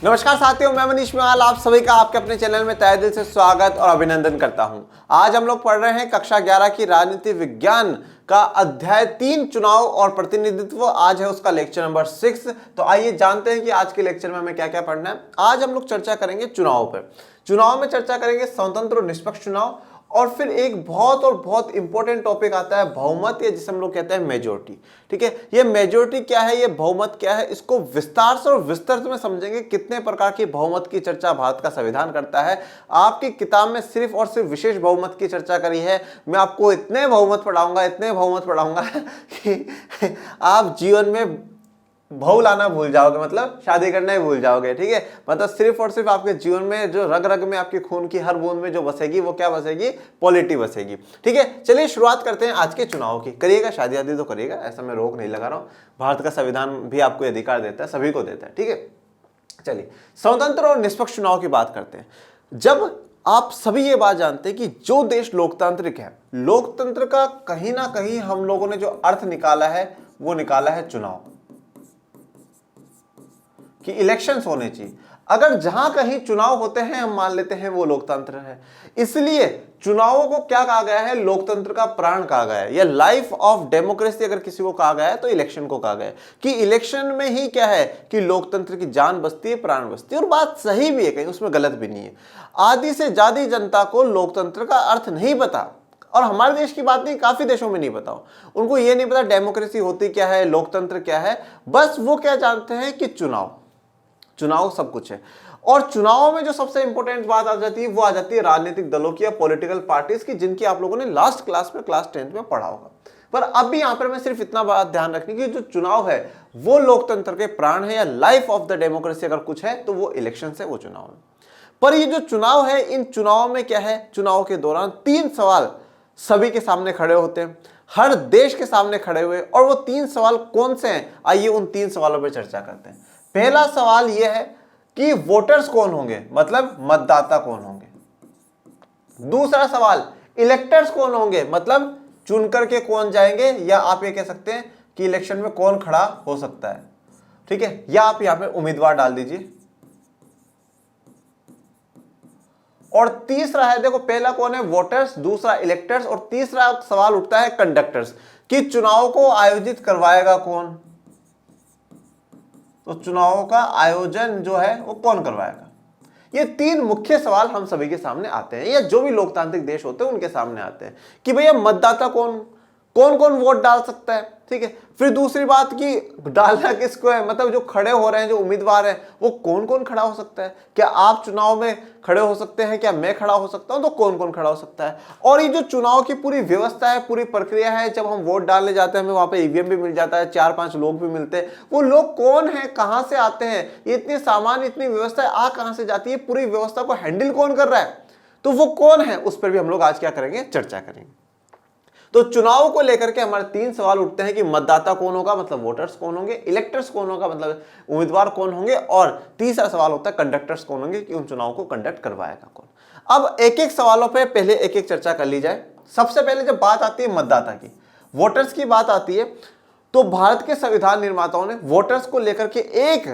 नमस्कार साथियों, मैं मनीष मेवाल आप सभी का आपके अपने चैनल में तहे दिल से स्वागत और अभिनंदन करता हूं। आज हम लोग पढ़ रहे हैं कक्षा 11 की राजनीति विज्ञान का अध्याय 3 चुनाव और प्रतिनिधित्व। आज है उसका लेक्चर नंबर 6। तो आइए जानते हैं कि आज के लेक्चर में हमें क्या क्या पढ़ना है। आज हम लोग चर्चा करेंगे चुनाव पर। चुनाव में चर्चा करेंगे स्वतंत्र और निष्पक्ष चुनाव, और फिर एक बहुत इंपॉर्टेंट टॉपिक आता है बहुमत, या जिसे हम लोग कहते हैं मेजोरिटी। ठीक है, ये मेजोरिटी क्या है, ये बहुमत क्या है, इसको विस्तार से और विस्तृत में समझेंगे। कितने प्रकार की बहुमत की चर्चा भारत का संविधान करता है। आपकी किताब में सिर्फ और सिर्फ विशेष बहुमत की चर्चा करी है। मैं आपको इतने बहुमत पढ़ाऊंगा कि आप जीवन में बहू लाना भूल जाओगे, मतलब शादी करना ही भूल जाओगे। ठीक है, मतलब सिर्फ और सिर्फ आपके जीवन में जो रग रग में आपके खून की हर बूंद में जो बसेगी वो क्या बसेगी, पॉलिटी बसेगी। ठीक है, चलिए शुरुआत करते हैं आज के चुनाव की। करिएगा, शादी आदि तो करिएगा, ऐसा मैं रोक नहीं लगा रहा हूँ। भारत का संविधान भी आपको अधिकार देता है, सभी को देता है। ठीक है, चलिए स्वतंत्र और निष्पक्ष चुनाव की बात करते हैं। जब आप सभी ये बात जानते हैं कि जो देश लोकतांत्रिक है, लोकतंत्र का कहीं ना कहीं हम लोगों ने जो अर्थ निकाला है वो निकाला है चुनाव, कि इलेक्शंस होने चाहिए। अगर जहां कहीं चुनाव होते हैं हम मान लेते हैं वो लोकतंत्र है। इसलिए चुनावों को क्या कहा गया है, लोकतंत्र का प्राण कहा गया है, या लाइफ ऑफ डेमोक्रेसी अगर किसी को कहा गया है तो इलेक्शन को कहा गया है, कि इलेक्शन में ही क्या है कि लोकतंत्र की जान बसती है, प्राण बसती है। और बात सही भी है, कहीं उसमें गलत भी नहीं है। आधी से ज्यादा जनता को लोकतंत्र का अर्थ नहीं पता, और हमारे देश की बात नहीं, काफी देशों में नहीं पता। उनको ये नहीं पता डेमोक्रेसी होती क्या है, लोकतंत्र क्या है। बस वो क्या जानते हैं कि चुनाव सब कुछ है। और चुनाव में जो सबसे इंपॉर्टेंट बात आ जाती है वो आ जाती है राजनीतिक दलों की या पॉलिटिकल पार्टीज की, जिनकी आप लोगों ने लास्ट क्लास में, क्लास 10th में पढ़ा होगा। पर अब भी यहां पर मैं सिर्फ इतना बात ध्यान रखने की, जो चुनाव है वो लोकतंत्र के प्राण है, या लाइफ ऑफ द डेमोक्रेसी अगर कुछ है तो वो इलेक्शन है, वो चुनाव है। पर ये जो चुनाव है, इन चुनाव में क्या है, चुनाव के दौरान 3 सवाल सभी के सामने खड़े होते हैं, हर देश के सामने खड़े हुए। और वो 3 सवाल कौन से हैं, आइए उन 3 सवालों पर चर्चा करते हैं। पहला सवाल यह है कि वोटर्स कौन होंगे, मतलब मतदाता कौन होंगे। दूसरा सवाल इलेक्टर्स कौन होंगे, मतलब चुन करके कौन जाएंगे, या आप ये कह सकते हैं कि इलेक्शन में कौन खड़ा हो सकता है। ठीक है, या आप यहां पे उम्मीदवार डाल दीजिए। और तीसरा है, देखो पहला कौन है, वोटर्स, दूसरा इलेक्टर्स, और तीसरा सवाल उठता है कंडक्टर्स, कि चुनाव को आयोजित करवाएगा कौन। तो चुनावों का आयोजन जो है वो कौन करवाएगा। ये 3 मुख्य सवाल हम सभी के सामने आते हैं, या जो भी लोकतांत्रिक देश होते हैं उनके सामने आते हैं, कि भैया मतदाता कौन कौन वोट डाल सकता है। ठीक है, फिर दूसरी बात कि डालना किसको है, मतलब जो खड़े हो रहे हैं, जो उम्मीदवार हैं, वो कौन खड़ा हो सकता है। क्या आप चुनाव में खड़े हो सकते हैं, क्या मैं खड़ा हो सकता हूं, तो कौन खड़ा हो सकता है। और ये जो चुनाव की पूरी व्यवस्था है, पूरी प्रक्रिया है, जब हम वोट डालने जाते हैं हमें वहां पे ईवीएम भी मिल जाता है, 4-5 लोग भी मिलते हैं। वो लोग कौन है, कहां से आते हैं, ये इतने सामान, इतनी व्यवस्था आ कहां से जाती है, पूरी व्यवस्था को हैंडल कौन कर रहा है, तो वो कौन है, उस पर भी हम लोग आज क्या करेंगे, चर्चा करेंगे। तो चुनाव को लेकर के हमारे 3 सवाल उठते हैं कि मतदाता कौन होगा, मतलब वोटर्स कौन होंगे, इलेक्टर्स कौन होगा, मतलब उम्मीदवार कौन होंगे, और तीसरा सवाल होता है कंडक्टर्स कौन होंगे, कि उन चुनाव को कंडक्ट करवाएगा कौन। अब एक एक सवालों पे पहले एक एक चर्चा कर ली जाए। सबसे पहले जब बात आती है मतदाता की, वोटर्स की बात आती है, तो भारत के संविधान निर्माताओं ने वोटर्स को लेकर के एक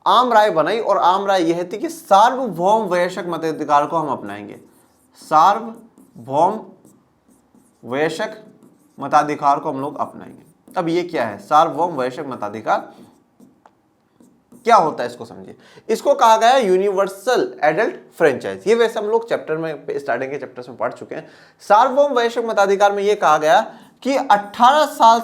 आम राय बनाई, और आम राय यह थी कि सार्वभौम वयस्क मताधिकार को हम अपनाएंगे। सार्वभौम वयस्क मताधिकार को हम लोग अपनाएंगे। अब ये क्या है, सार्वभौम वयस्क मताधिकार क्या होता है, इसको समझिए। इसको कहा गया है यूनिवर्सल एडल्ट फ्रेंचाइज। ये वैसे हम लोग चैप्टर में, स्टार्टिंग के चैप्टर्स में पढ़ चुके हैं। सार्वभौम वयस्क मताधिकार में ये कहा गया कि 18 साल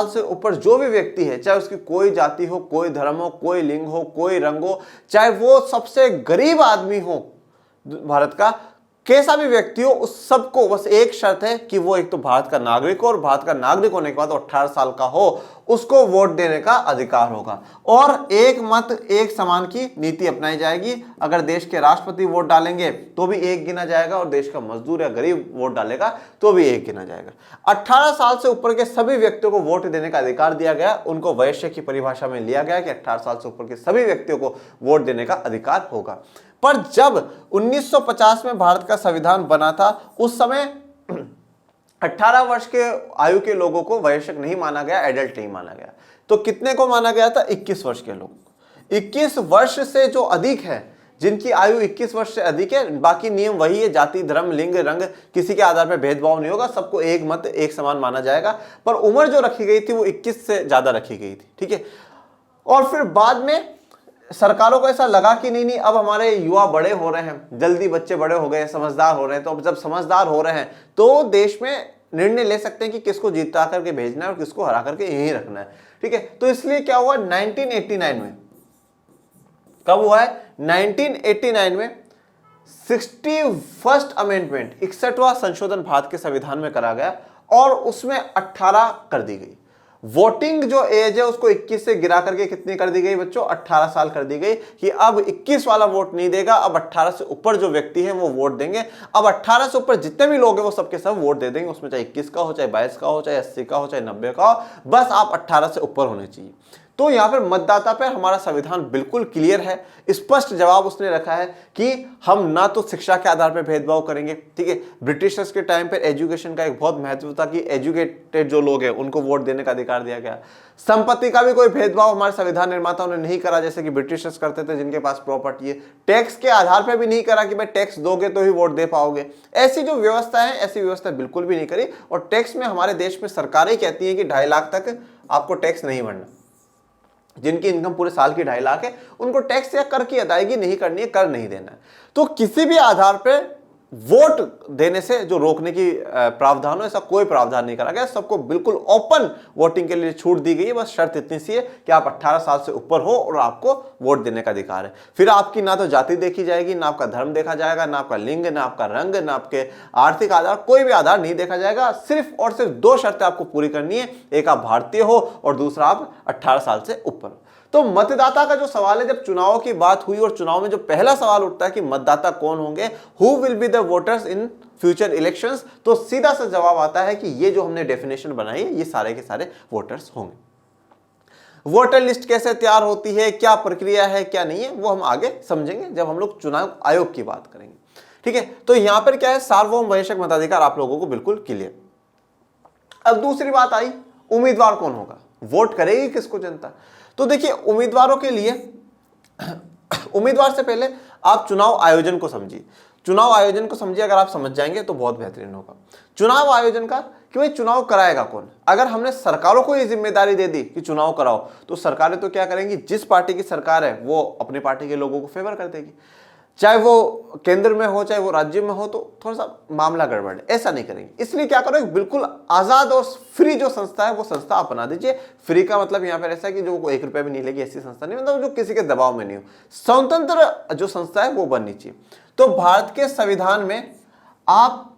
से ऊपर जो भी व्यक्ति है, चाहे उसकी कोई जाति हो, कोई धर्म हो, कोई लिंग हो, कोई रंग हो, चाहे वो सबसे गरीब आदमी हो भारत का, कैसा भी व्यक्ति हो, उस सबको बस एक शर्त है कि वो एक तो भारत का नागरिक हो, और भारत का नागरिक होने के बाद 18 साल का हो, उसको वोट देने का अधिकार होगा। और एक मत एक समान की नीति अपनाई जाएगी। अगर देश के राष्ट्रपति वोट डालेंगे तो भी 1 गिना जाएगा, और देश का मजदूर या गरीब वोट डालेगा तो भी 1 गिना जाएगा। 18 साल से ऊपर के सभी व्यक्तियों को वोट देने का अधिकार दिया गया। उनको वयस्क की परिभाषा में लिया गया कि 18 साल से ऊपर के सभी व्यक्तियों को वोट देने का अधिकार होगा। पर जब 1950 में भारत का संविधान बना था, उस समय 18 वर्ष के आयु के लोगों को वयस्क नहीं माना गया, एडल्ट नहीं माना गया। तो कितने को माना गया था, 21 वर्ष के लोग। 21 वर्ष से जो अधिक है, जिनकी आयु 21 वर्ष से अधिक है, बाकी नियम वही है, जाति धर्म लिंग रंग किसी के आधार पर भेदभाव नहीं होगा, सबको एक मत एक समान माना जाएगा। पर उम्र जो रखी गई थी वो 21 से ज्यादा रखी गई थी, ठीक है। और फिर बाद में सरकारों को ऐसा लगा कि नहीं अब हमारे युवा बड़े हो रहे हैं, जल्दी बच्चे बड़े हो गए, समझदार हो रहे हैं, तो अब जब समझदार हो रहे हैं तो देश में निर्णय ले सकते हैं कि किसको जीता करके भेजना है और किसको हरा करके यहीं रखना है, ठीक है। तो इसलिए क्या हुआ 1989 में, कब हुआ है 1989 में 61st अमेंडमेंट 61वां संशोधन भारत के संविधान में करा गया और उसमें 18 कर दी गई। वोटिंग जो एज है उसको 21 से गिरा करके कितनी कर दी गई बच्चों, 18 साल कर दी गई, कि अब 21 वाला वोट नहीं देगा, अब 18 से ऊपर जो व्यक्ति है वो वोट देंगे। अब 18 से ऊपर जितने भी लोग हैं वो सबके सब वोट दे देंगे, उसमें चाहे 21 का हो, चाहे 22 का हो, चाहे 80 का हो, चाहे 90 का हो, बस आप 18 से ऊपर होने चाहिए। तो यहां पर मतदाता पर हमारा संविधान बिल्कुल क्लियर है, स्पष्ट जवाब उसने रखा है कि हम ना तो शिक्षा के आधार पर भेदभाव करेंगे, ठीक है। ब्रिटिशर्स के टाइम पर एजुकेशन का एक बहुत महत्व था कि एजुकेटेड जो लोग हैं उनको वोट देने का अधिकार दिया गया। संपत्ति का भी कोई भेदभाव हमारे संविधान निर्माताओं ने नहीं करा, जैसे कि ब्रिटिशर्स करते थे जिनके पास प्रॉपर्टी है। टैक्स के आधार पर भी नहीं करा कि भाई टैक्स दोगे तो ही वोट दे पाओगे, ऐसी जो व्यवस्था है ऐसी व्यवस्था बिल्कुल भी नहीं करी। और टैक्स में हमारे देश में सरकारें कहती है कि 2.5 लाख तक आपको टैक्स नहीं भरना, जिनकी इनकम पूरे साल की 2.5 लाख है उनको टैक्स या कर की अदायगी नहीं करनी है, कर नहीं देना है। तो किसी भी आधार पर वोट देने से जो रोकने की प्रावधान हो, ऐसा कोई प्रावधान नहीं करा गया, सबको बिल्कुल ओपन वोटिंग के लिए छूट दी गई है। बस शर्त इतनी सी है कि आप 18 साल से ऊपर हो और आपको वोट देने का अधिकार है। फिर आपकी ना तो जाति देखी जाएगी, ना आपका धर्म देखा जाएगा, ना आपका लिंग, ना आपका रंग, ना आपके आर्थिक आधार, कोई भी आधार नहीं देखा जाएगा। सिर्फ और सिर्फ 2 शर्तें आपको पूरी करनी है, एक आप भारतीय हो और दूसरा आप 18 साल से ऊपर हो। तो मतदाता का जो सवाल है, जब चुनाव की बात हुई और चुनाव में जो पहला सवाल उठता है कि मतदाता कौन होंगे, who will be the voters in future elections, तो सीधा सा जवाब आता है कि ये जो हमने डेफिनेशन बनाई है ये सारे के सारे वोटर्स होंगे। वोटर लिस्ट कैसे तैयार होती है, क्या प्रक्रिया है, क्या नहीं है, वो हम आगे समझेंगे जब हम लोग चुनाव आयोग की बात करेंगे, ठीक है। तो यहां पर क्या है, सार्वभौम वयस्क मताधिकार आप लोगों को बिल्कुल क्लियर। अब दूसरी बात आई, उम्मीदवार कौन होगा, वोट करेगी किसको जनता। तो देखिए उम्मीदवारों के लिए, उम्मीदवार से पहले आप चुनाव आयोजन को समझिए। चुनाव आयोजन को समझिए, अगर आप समझ जाएंगे तो बहुत बेहतरीन होगा। चुनाव आयोजन का कि भाई चुनाव कराएगा कौन। अगर हमने सरकारों को ये जिम्मेदारी दे दी कि चुनाव कराओ, तो सरकारें तो क्या करेंगी, जिस पार्टी की सरकार है वो अपनी पार्टी के लोगों को फेवर कर देगी, चाहे वो केंद्र में हो चाहे वो राज्य में हो, तो थोड़ा सा मामला गड़बड़ है, ऐसा नहीं करेंगे। इसलिए क्या करो, बिल्कुल आजाद और फ्री जो संस्था है वो संस्था अपना दीजिए। फ्री का मतलब यहाँ पर ऐसा है कि जो 1 रुपया भी नहीं लेगी, ऐसी संस्था नहीं, मतलब जो किसी के दबाव में नहीं हो, स्वतंत्र जो संस्था है वो बननी चाहिए। तो भारत के संविधान में आप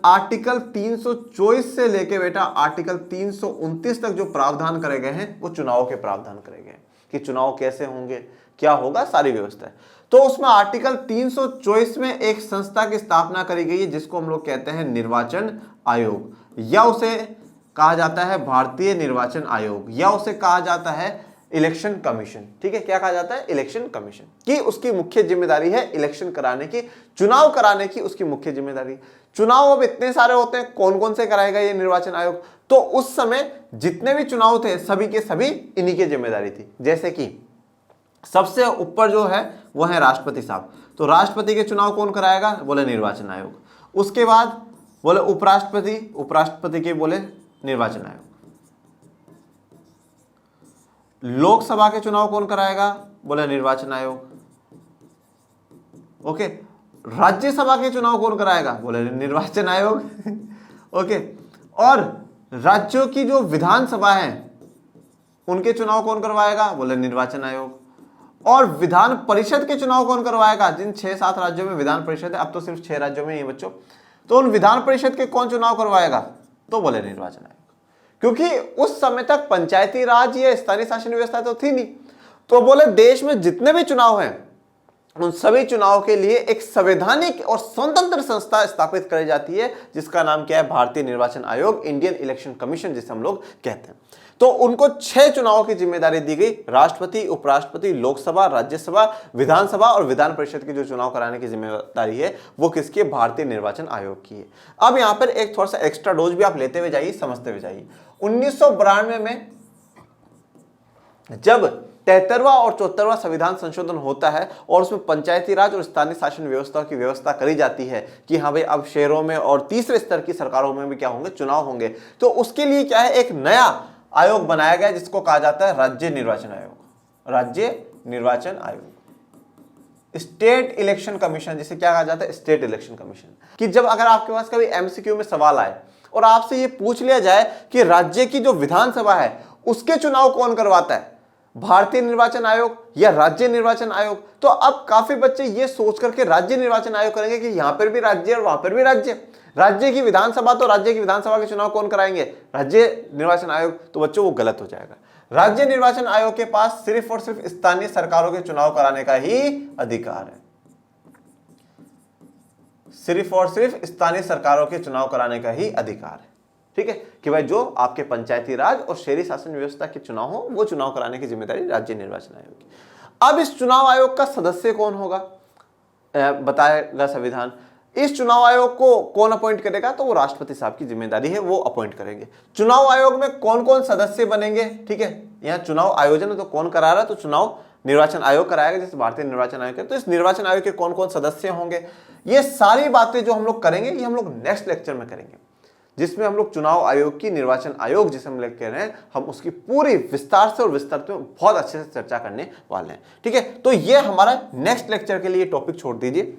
आर्टिकल 324 से लेके बेटा आर्टिकल 329 तक जो प्रावधान करे गए हैं वो चुनाव के प्रावधान करे गए हैं कि चुनाव कैसे होंगे, क्या होगा, सारी व्यवस्था है। तो उसमें आर्टिकल 324 में एक संस्था की स्थापना करी गई है जिसको हम लोग कहते हैं निर्वाचन आयोग, या उसे कहा जाता है भारतीय निर्वाचन आयोग, या उसे कहा जाता है इलेक्शन कमीशन, ठीक है। क्या कहा जाता है, इलेक्शन कमीशन, कि उसकी मुख्य जिम्मेदारी है इलेक्शन कराने की, चुनाव कराने की उसकी मुख्य जिम्मेदारी। चुनाव अब इतने सारे होते हैं, कौन कौन से कराएगा ये निर्वाचन आयोग, तो उस समय जितने भी चुनाव थे सभी के सभी इन्हीं की जिम्मेदारी थी। जैसे कि सबसे ऊपर जो है वो है राष्ट्रपति साहब, तो राष्ट्रपति के चुनाव कौन कराएगा, बोले निर्वाचन आयोग। उसके बाद बोले उपराष्ट्रपति, उपराष्ट्रपति के बोले निर्वाचन आयोग। लोकसभा के चुनाव कौन कराएगा, बोले निर्वाचन आयोग। ओके, राज्यसभा के चुनाव कौन कराएगा, बोले निर्वाचन आयोग। ओके, और राज्यों की जो विधानसभा है उनके चुनाव कौन करवाएगा, बोले निर्वाचन आयोग। और विधान परिषद के चुनाव कौन करवाएगा, जिन 6-7 राज्यों में विधान परिषद है, अब तो सिर्फ 6 राज्यों में ही बच्चों, तो उन विधान परिषद के कौन चुनाव करवाएगा, तो बोले निर्वाचन आयोग। क्योंकि उस समय तक पंचायती राज या स्थानीय शासन व्यवस्था तो थी नहीं, तो बोले देश में जितने भी चुनाव हैं उन सभी चुनाव के लिए एक संवैधानिक और स्वतंत्र संस्था स्थापित करी जाती है जिसका नाम क्या है, भारतीय निर्वाचन आयोग, इंडियन इलेक्शन कमीशन जिसे हम लोग कहते हैं। तो उनको 6 चुनावों की जिम्मेदारी दी गई, राष्ट्रपति, उपराष्ट्रपति, लोकसभा, राज्यसभा, विधानसभा और विधान परिषद के जो चुनाव कराने की जिम्मेदारी है वो किसकी है, भारतीय निर्वाचन आयोग की है। अब यहां पर एक थोड़ा सा एक्स्ट्रा डोज भी आप लेते हुए जाइए, समझते हुए जाइए। 1992 में जब 73वां और 74वां संविधान संशोधन होता है और उसमें पंचायती राज और स्थानीय शासन व्यवस्था की व्यवस्था करी जाती है कि हाँ भाई अब शहरों में और तीसरे स्तर की सरकारों में भी क्या होंगे, चुनाव होंगे। तो उसके लिए क्या है, एक नया आयोग बनाया गया जिसको कहा जाता है राज्य निर्वाचन आयोग। राज्य निर्वाचन आयोग, स्टेट इलेक्शन कमीशन, जिसे क्या कहा जाता है, स्टेट इलेक्शन कमीशन। कि जब अगर आपके पास कभी एमसीक्यू में सवाल आए और आपसे ये पूछ लिया जाए कि राज्य की जो विधानसभा है उसके चुनाव कौन करवाता है, भारतीय निर्वाचन आयोग या राज्य निर्वाचन आयोग, तो अब काफी बच्चे ये सोच करके राज्य निर्वाचन आयोग करेंगे कि यहां पर भी राज्य और वहां पर भी राज्य। राज्य की विधानसभा, तो राज्य की विधानसभा के चुनाव कौन कराएंगे, राज्य निर्वाचन आयोग। तो बच्चों वो गलत हो जाएगा। राज्य निर्वाचन आयोग के पास सिर्फ और सिर्फ स्थानीय सरकारों के चुनाव कराने का ही अधिकार है। सिर्फ और सिर्फ स्थानीय सरकारों के चुनाव कराने का ही अधिकार है। ठीक है, कि भाई जो आपके पंचायती राज और शहरी शासन व्यवस्था के चुनाव हो वो चुनाव कराने की जिम्मेदारी राज्य निर्वाचन आयोग की। अब इस चुनाव आयोग का सदस्य कौन होगा, बताएगा संविधान। इस चुनाव आयोग को कौन अपॉइंट करेगा, तो वो राष्ट्रपति साहब की जिम्मेदारी है, वो अपॉइंट करेंगे। चुनाव आयोग में कौन कौन सदस्य बनेंगे, ठीक है, यहाँ चुनाव आयोजन है तो कौन करा रहा है, तो चुनाव निर्वाचन आयोग कराएगा, जैसे भारतीय निर्वाचन आयोग है। तो इस निर्वाचन आयोग के कौन कौन सदस्य होंगे, ये सारी बातें जो हम लोग करेंगे ये हम लोग नेक्स्ट लेक्चर में करेंगे, जिसमें हम लोग चुनाव आयोग की, निर्वाचन आयोग जिसे हम लोग कह रहे हैं, हम उसकी पूरी विस्तार से और विस्तृत में बहुत अच्छे से चर्चा करने वाले हैं। ठीक है, तो ये हमारा नेक्स्ट लेक्चर के लिए टॉपिक छोड़ दीजिए,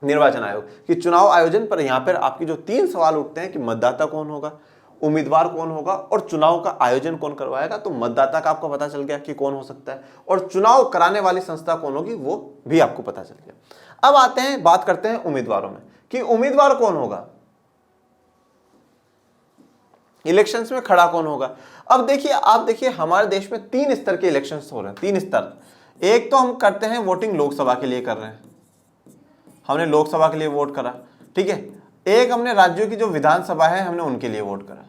निर्वाचन आयोग कि चुनाव आयोजन पर। यहां पर आपकी जो 3 सवाल उठते हैं कि मतदाता कौन होगा, उम्मीदवार कौन होगा और चुनाव का आयोजन कौन करवाएगा। तो मतदाता का आपको पता चल गया कि कौन हो सकता है, और चुनाव कराने वाली संस्था कौन होगी वो भी आपको पता चल गया। अब आते हैं, बात करते हैं उम्मीदवारों में कि उम्मीदवार कौन होगा, इलेक्शंस में खड़ा कौन होगा। अब देखिए, आप देखिए हमारे देश में 3 स्तर के इलेक्शंस हो रहे हैं, 3 स्तर। एक तो हम करते हैं वोटिंग लोकसभा के लिए कर रहे हैं, हमने लोकसभा के लिए वोट करा, ठीक है। एक हमने राज्यों की जो विधानसभा है हमने उनके लिए वोट करा,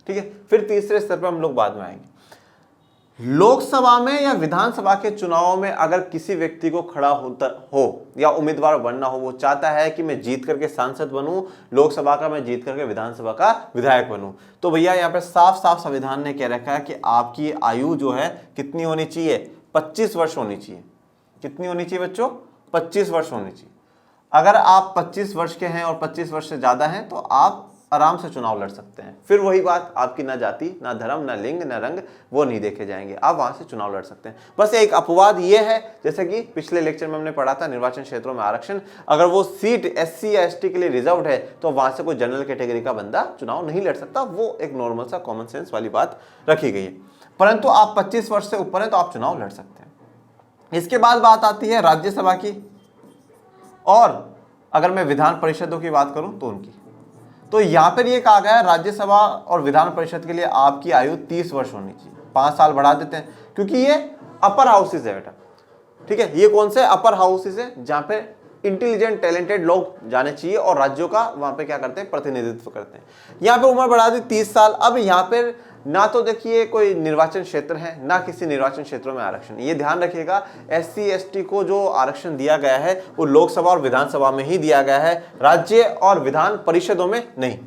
ठीक है। फिर तीसरे स्तर पर हम लोग बाद में आएंगे। लोकसभा में या विधानसभा के चुनाव में अगर किसी व्यक्ति को खड़ा होता हो या उम्मीदवार बनना हो, वो चाहता है कि मैं जीत करके सांसद बनूं, लोकसभा का मैं जीत करके विधानसभा का विधायक बनूं, तो भैया यहाँ पे साफ साफ संविधान ने कह रखा है कि आपकी आयु जो है कितनी होनी चाहिए, 25 वर्ष होनी चाहिए। कितनी होनी चाहिए बच्चों, 25 वर्ष होनी चाहिए। अगर आप 25 वर्ष के हैं और 25 वर्ष से ज्यादा हैं तो आप आराम से चुनाव लड़ सकते हैं। फिर वही बात, आपकी ना जाति, ना धर्म, ना लिंग, ना रंग वो नहीं देखे जाएंगे, आप वहां से चुनाव लड़ सकते हैं। बस एक अपवाद ये है, जैसे कि पिछले लेक्चर में हमने पढ़ा था निर्वाचन क्षेत्रों में आरक्षण, अगर वो सीट एससी या एसटी के लिए रिजर्व्ड है तो वहां से कोई जनरल कैटेगरी का बंदा चुनाव नहीं लड़ सकता। वो एक नॉर्मल सा कॉमन सेंस वाली बात रखी गई है। परंतु आप 25 वर्ष से ऊपर है तो आप चुनाव लड़ सकते हैं। इसके बाद बात आती है राज्यसभा की, और अगर मैं विधान परिषदों की बात करूं तो उनकी। तो यहां पर यह कहा गया है राज्यसभा और विधान परिषद के लिए आपकी आयु 30 वर्ष होनी चाहिए। 5 साल बढ़ा देते हैं क्योंकि ये अपर हाउसेज है बेटा, ठीक है। ये कौन से अपर हाउसेज है, जहां पे इंटेलिजेंट टैलेंटेड लोग जाने चाहिए और राज्यों का वहां पे क्या करते हैं, प्रतिनिधित्व करते हैं। यहाँ पे उम्र बढ़ा दी 30 साल। अब यहाँ पे ना तो देखिए कोई निर्वाचन क्षेत्र है, ना किसी निर्वाचन क्षेत्रों में आरक्षण। ये ध्यान रखिएगा, एससी एसटी को जो आरक्षण दिया गया है वो लोकसभा और विधानसभा में ही दिया गया है, राज्य और विधान परिषदों में नहीं।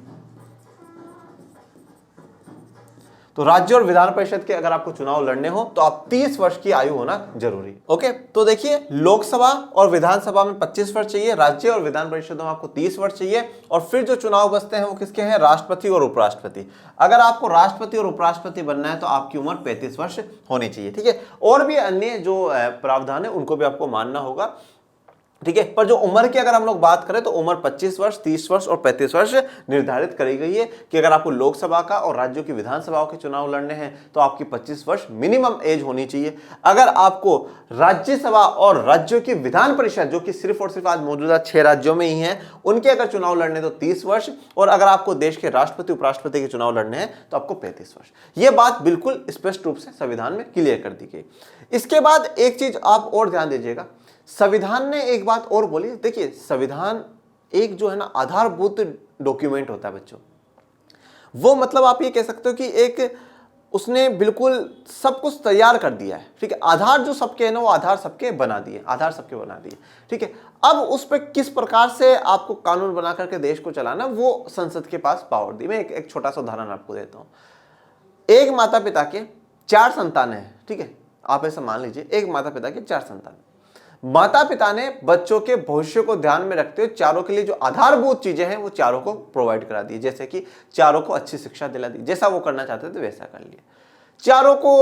तो राज्य और विधान परिषद के अगर आपको चुनाव लड़ने हो तो आप 30 वर्ष की आयु होना जरूरी। ओके, तो देखिए लोकसभा और विधानसभा में 25 वर्ष चाहिए, राज्य और विधान परिषदों में आपको 30 वर्ष चाहिए। और फिर जो चुनाव बचते हैं वो किसके हैं, राष्ट्रपति और उपराष्ट्रपति। अगर आपको राष्ट्रपति और उपराष्ट्रपति बनना है तो आपकी उम्र 35 वर्ष होनी चाहिए, ठीक है। और भी अन्य जो प्रावधान है उनको भी आपको मानना होगा, ठीक है। पर जो उम्र की अगर हम लोग बात करें तो उम्र 25 वर्ष, 30 वर्ष और 35 वर्ष निर्धारित करी गई है कि अगर आपको लोकसभा का और राज्यों की विधानसभाओं के चुनाव लड़ने हैं तो आपकी 25 वर्ष मिनिमम एज होनी चाहिए। अगर आपको राज्यसभा और राज्यों की विधान परिषद, जो कि सिर्फ और सिर्फ आज मौजूदा 6 राज्यों में ही है, उनके अगर चुनाव लड़ने तो 30 वर्ष, और अगर आपको देश के राष्ट्रपति उपराष्ट्रपति के चुनाव लड़ने हैं तो आपको 35 वर्ष। यह बात बिल्कुल स्पष्ट रूप से संविधान में क्लियर कर दी गई। इसके बाद एक चीज आप और ध्यान दीजिएगा, संविधान ने एक बात और बोली। देखिए संविधान एक जो है ना आधारभूत डॉक्यूमेंट होता है बच्चों, वो मतलब आप ये कह सकते हो कि एक उसने बिल्कुल सब कुछ तैयार कर दिया है, ठीक है। आधार जो सबके है ना वो आधार सबके बना दिए, आधार सबके बना दिए, ठीक है। अब उस पर किस प्रकार से आपको कानून बना करके देश को चलाना वो संसद के पास पावर दी। मैं एक छोटा सा उदाहरण आपको देता हूं। एक माता पिता के 4 संतानें हैं, ठीक है, आप ऐसा मान लीजिए एक माता पिता के 4 संतान। माता पिता ने बच्चों के भविष्य को ध्यान में रखते हुए चारों के लिए जो आधारभूत चीजें हैं वो चारों को प्रोवाइड करा दी, जैसे कि चारों को अच्छी शिक्षा दिला दी, जैसा वो करना चाहते थे वैसा कर लिया। चारों को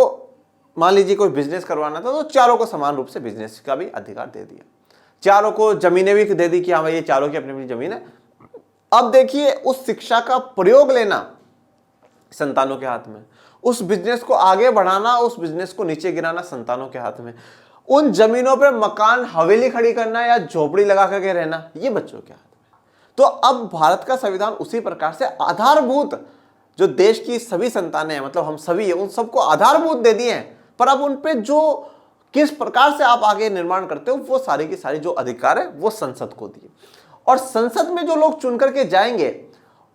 मान लीजिए कोई बिजनेस करवाना था तो चारों को समान रूप से बिजनेस का भी अधिकार दे दिया। चारों को जमीनें भी दे दी कि हाँ भाई ये चारों की अपनी अपनी जमीन है। अब देखिए उस शिक्षा का प्रयोग लेना संतानों के हाथ में, उस बिजनेस को आगे बढ़ाना, उस बिजनेस को नीचे गिराना संतानों के हाथ में, उन जमीनों पर मकान हवेली खड़ी करना या झोपड़ी लगा करके रहना ये बच्चों के हाथ में। तो अब भारत का संविधान उसी प्रकार से आधारभूत जो देश की सभी संतानें हैं, मतलब हम सभी हैं, उन सबको आधारभूत दे दिए हैं, पर अब उन पे जो किस प्रकार से आप आगे निर्माण करते हो वो सारी की सारी जो अधिकार है वो संसद को दिए। और संसद में जो लोग चुन करके जाएंगे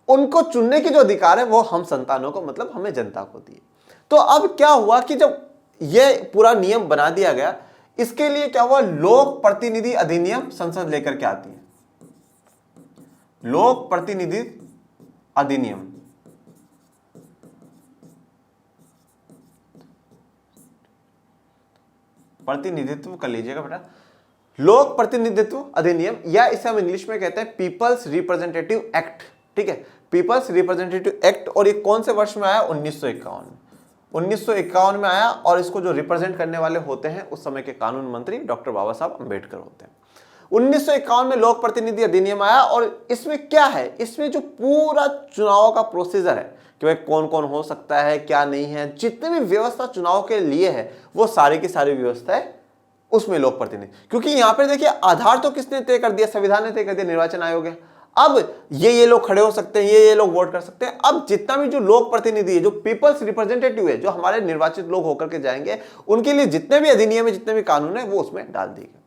उनको चुनने की जो अधिकार है वो हम संतानों को, मतलब हमें जनता को दिए। तो अब क्या हुआ कि जब ये पूरा नियम बना दिया गया, इसके लिए क्या हुआ, लोक प्रतिनिधि अधिनियम संसद लेकर के आती है। लोक प्रतिनिधि अधिनियम, प्रतिनिधित्व कर लीजिएगा बेटा, लोक प्रतिनिधित्व अधिनियम, या इसे हम इंग्लिश में कहते हैं पीपल्स रिप्रेजेंटेटिव एक्ट, ठीक है, पीपल्स रिप्रेजेंटेटिव एक्ट। और ये कौन से वर्ष में आया, 1951 में आया। और इसको जो रिप्रेजेंट करने वाले होते हैं उस समय के कानून मंत्री डॉक्टर बाबा साहब अंबेडकर होते हैं। 1951 में लोक प्रतिनिधि अधिनियम आया। और इसमें क्या है, इसमें जो पूरा चुनाव का प्रोसीजर है कि भाई कौन कौन हो सकता है क्या नहीं है, जितनी भी व्यवस्था चुनाव के लिए है वो सारी की सारी व्यवस्था है उसमें लोक प्रतिनिधि। क्योंकि यहां पर देखिए आधार तो किसने तय कर दिया, संविधान ने तय कर दिया, निर्वाचन आयोग है। अब ये लोग खड़े हो सकते हैं, ये लोग वोट कर सकते हैं। अब जितना भी जो लोक प्रतिनिधि है, जो पीपल्स रिप्रेजेंटेटिव है, जो हमारे निर्वाचित लोग होकर के जाएंगे, उनके लिए जितने भी अधिनियम है, जितने भी कानून है वो उसमें डाल दिए गए।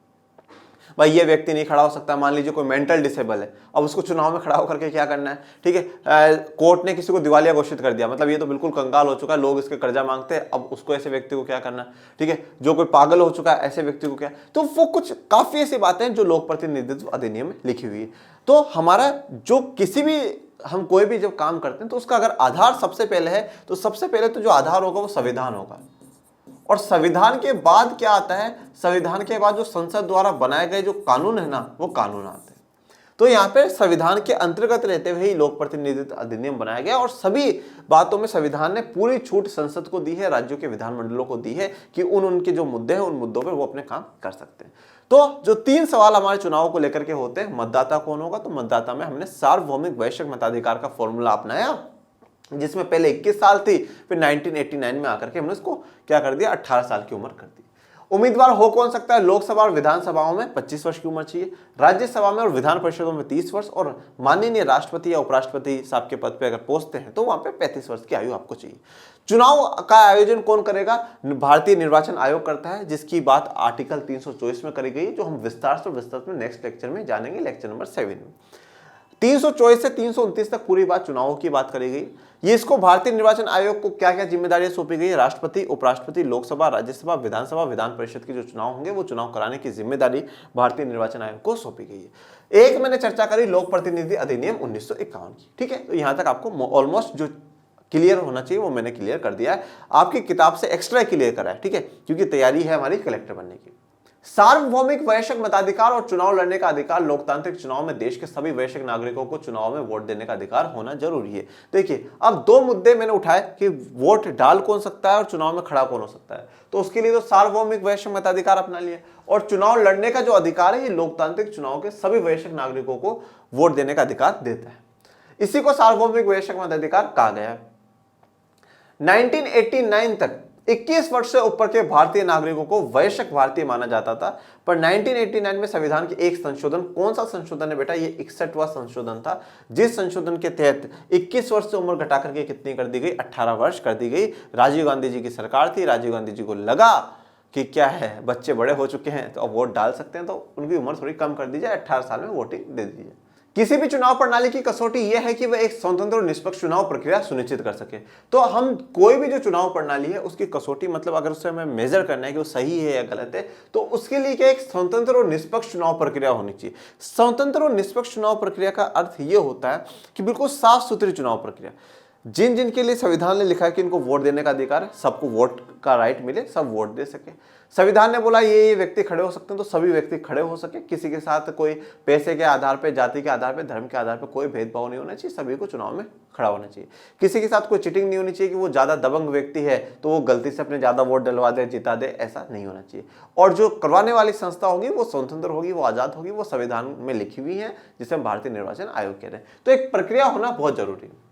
भाई ये व्यक्ति नहीं खड़ा हो सकता, मान लीजिए कोई मेंटल डिसेबल है, अब उसको चुनाव में खड़ा होकर के क्या करना है, ठीक है, कोर्ट ने किसी को दिवालिया घोषित कर दिया, मतलब ये तो बिल्कुल कंगाल हो चुका है, लोग इसके कर्जा मांगते हैं, अब उसको ऐसे व्यक्ति को क्या करना, ठीक है, जो कोई पागल हो चुका है ऐसे व्यक्ति को क्या। तो वो कुछ काफी ऐसी बातें हैं जो लोक प्रतिनिधित्व अधिनियम में लिखी हुई है। तो हमारा जो किसी भी हम कोई भी जब काम करते हैं तो उसका अगर आधार सबसे पहले है तो सबसे पहले तो जो आधार होगा वो संविधान होगा। और संविधान के बाद क्या आता है, संविधान के बाद जो संसद द्वारा बनाए गए जो कानून है ना वो कानून आते हैं। तो यहाँ पे संविधान के अंतर्गत रहते हुए ही लोक प्रतिनिधित्व अधिनियम बनाया गया। और सभी बातों में संविधान ने पूरी छूट संसद को दी है, राज्यों के विधानमंडलों को दी है कि उनके जो मुद्दे हैं उन मुद्दों पर वो अपने काम कर सकते हैं। तो जो 3 सवाल हमारे चुनाव को लेकर के होते हैं, मतदाता कौन होगा, तो मतदाता में हमने सार्वभौमिक वैश्विक मताधिकार का फॉर्मूला अपनाया, जिसमें पहले 21 साल थी, फिर 1989 में आकर के हमने इसको क्या कर दिया, 18 साल की उम्र कर दी। उम्मीदवार हो कौन सकता है, लोकसभा और विधानसभाओं में 25 वर्ष की उम्र चाहिए, राज्यसभा में और विधान परिषदों में 30 वर्ष, और माननीय राष्ट्रपति या उपराष्ट्रपति साहब के पद पे अगर पहुंचते हैं तो वहां पे 35 वर्ष की आयु आपको चाहिए। चुनाव का आयोजन कौन करेगा, भारतीय निर्वाचन आयोग करता है, जिसकी बात आर्टिकल 324 में करी गई, जो हम विस्तार में नेक्स्ट लेक्चर में जानेंगे, लेक्चर नंबर 7 में। 324 से 329 तक पूरी बात चुनावों की बात करी गई। ये इसको भारतीय निर्वाचन आयोग को क्या क्या जिम्मेदारियां सौंपी गई है, राष्ट्रपति, उपराष्ट्रपति, लोकसभा, राज्यसभा, विधानसभा, विधान परिषद के जो चुनाव होंगे वो चुनाव कराने की जिम्मेदारी भारतीय निर्वाचन आयोग को सौंपी गई है। एक मैंने चर्चा करी लोक प्रतिनिधि अधिनियम 1951 की, ठीक है, तो यहां तक आपको ऑलमोस्ट जो क्लियर होना चाहिए वो मैंने क्लियर कर दिया है, आपकी किताब से एक्स्ट्रा क्लियर करा है, ठीक है, क्योंकि तैयारी है हमारी कलेक्टर बनने की। सार्वभौमिक वैश्विक मताधिकार और चुनाव लड़ने का अधिकार, लोकतांत्रिक चुनाव में देश के सभी वैश्विक नागरिकों को चुनाव में वोट देने का अधिकार होना जरूरी है। देखिए अब 2 मुद्दे मैंने उठाए कि वोट डाल कौन सकता है और चुनाव में खड़ा कौन हो सकता है, तो उसके लिए तो सार्वभौमिक वैश्विक मताधिकार अपना लिया, और चुनाव लड़ने का जो अधिकार है ये लोकतांत्रिक चुनाव के सभी वैश्विक नागरिकों को वोट देने का अधिकार देता है। इसी को सार्वभौमिक वैश्विक मताधिकार कहा गया है। 1989 तक 21 वर्ष से ऊपर के भारतीय नागरिकों को वैश्विक भारतीय माना जाता था, पर 1989 में संविधान के एक संशोधन, कौन सा संशोधन है बेटा, ये 61वां संशोधन था, जिस संशोधन के तहत 21 वर्ष से उम्र घटा करके कितनी कर दी गई, 18 वर्ष कर दी गई। राजीव गांधी जी की सरकार थी, राजीव गांधी जी को लगा कि क्या है बच्चे बड़े हो चुके हैं तो अब वोट डाल सकते हैं, तो उनकी उम्र थोड़ी कम कर दी जाए, 18 साल में वोटिंग दे दी जाए। किसी भी चुनाव प्रणाली की कसौटी यह है कि वह एक स्वतंत्र और निष्पक्ष चुनाव प्रक्रिया सुनिश्चित कर सके। तो हम कोई भी जो चुनाव प्रणाली है उसकी कसौटी, मतलब अगर उससे हमें मेजर करना है कि वो सही है या गलत है, तो उसके लिए क्या एक स्वतंत्र और निष्पक्ष चुनाव प्रक्रिया होनी चाहिए। स्वतंत्र और निष्पक्ष चुनाव प्रक्रिया का अर्थ यह होता है कि बिल्कुल साफ सुथरी चुनाव प्रक्रिया, जिन जिन के लिए संविधान ने लिखा है कि इनको वोट देने का अधिकार है, सबको वोट का राइट मिले, सब वोट दे सके। संविधान ने बोला ये व्यक्ति खड़े हो सकते हैं, तो सभी व्यक्ति खड़े हो सके, किसी के साथ कोई पैसे के आधार पे, जाति के आधार पे, धर्म के आधार पे कोई भेदभाव नहीं होना चाहिए, सभी को चुनाव में खड़ा होना चाहिए। किसी के साथ कोई चीटिंग नहीं होनी चाहिए कि वो ज्यादा दबंग व्यक्ति है तो वो गलती से अपने ज्यादा वोट डलवा दे, जिता दे, ऐसा नहीं होना चाहिए। और जो करवाने वाली संस्था होगी वो स्वतंत्र होगी, वो आजाद होगी, वो संविधान में लिखी हुई है, जिसे हम भारतीय निर्वाचन आयोग कह रहे हैं। तो एक प्रक्रिया होना बहुत जरूरी है।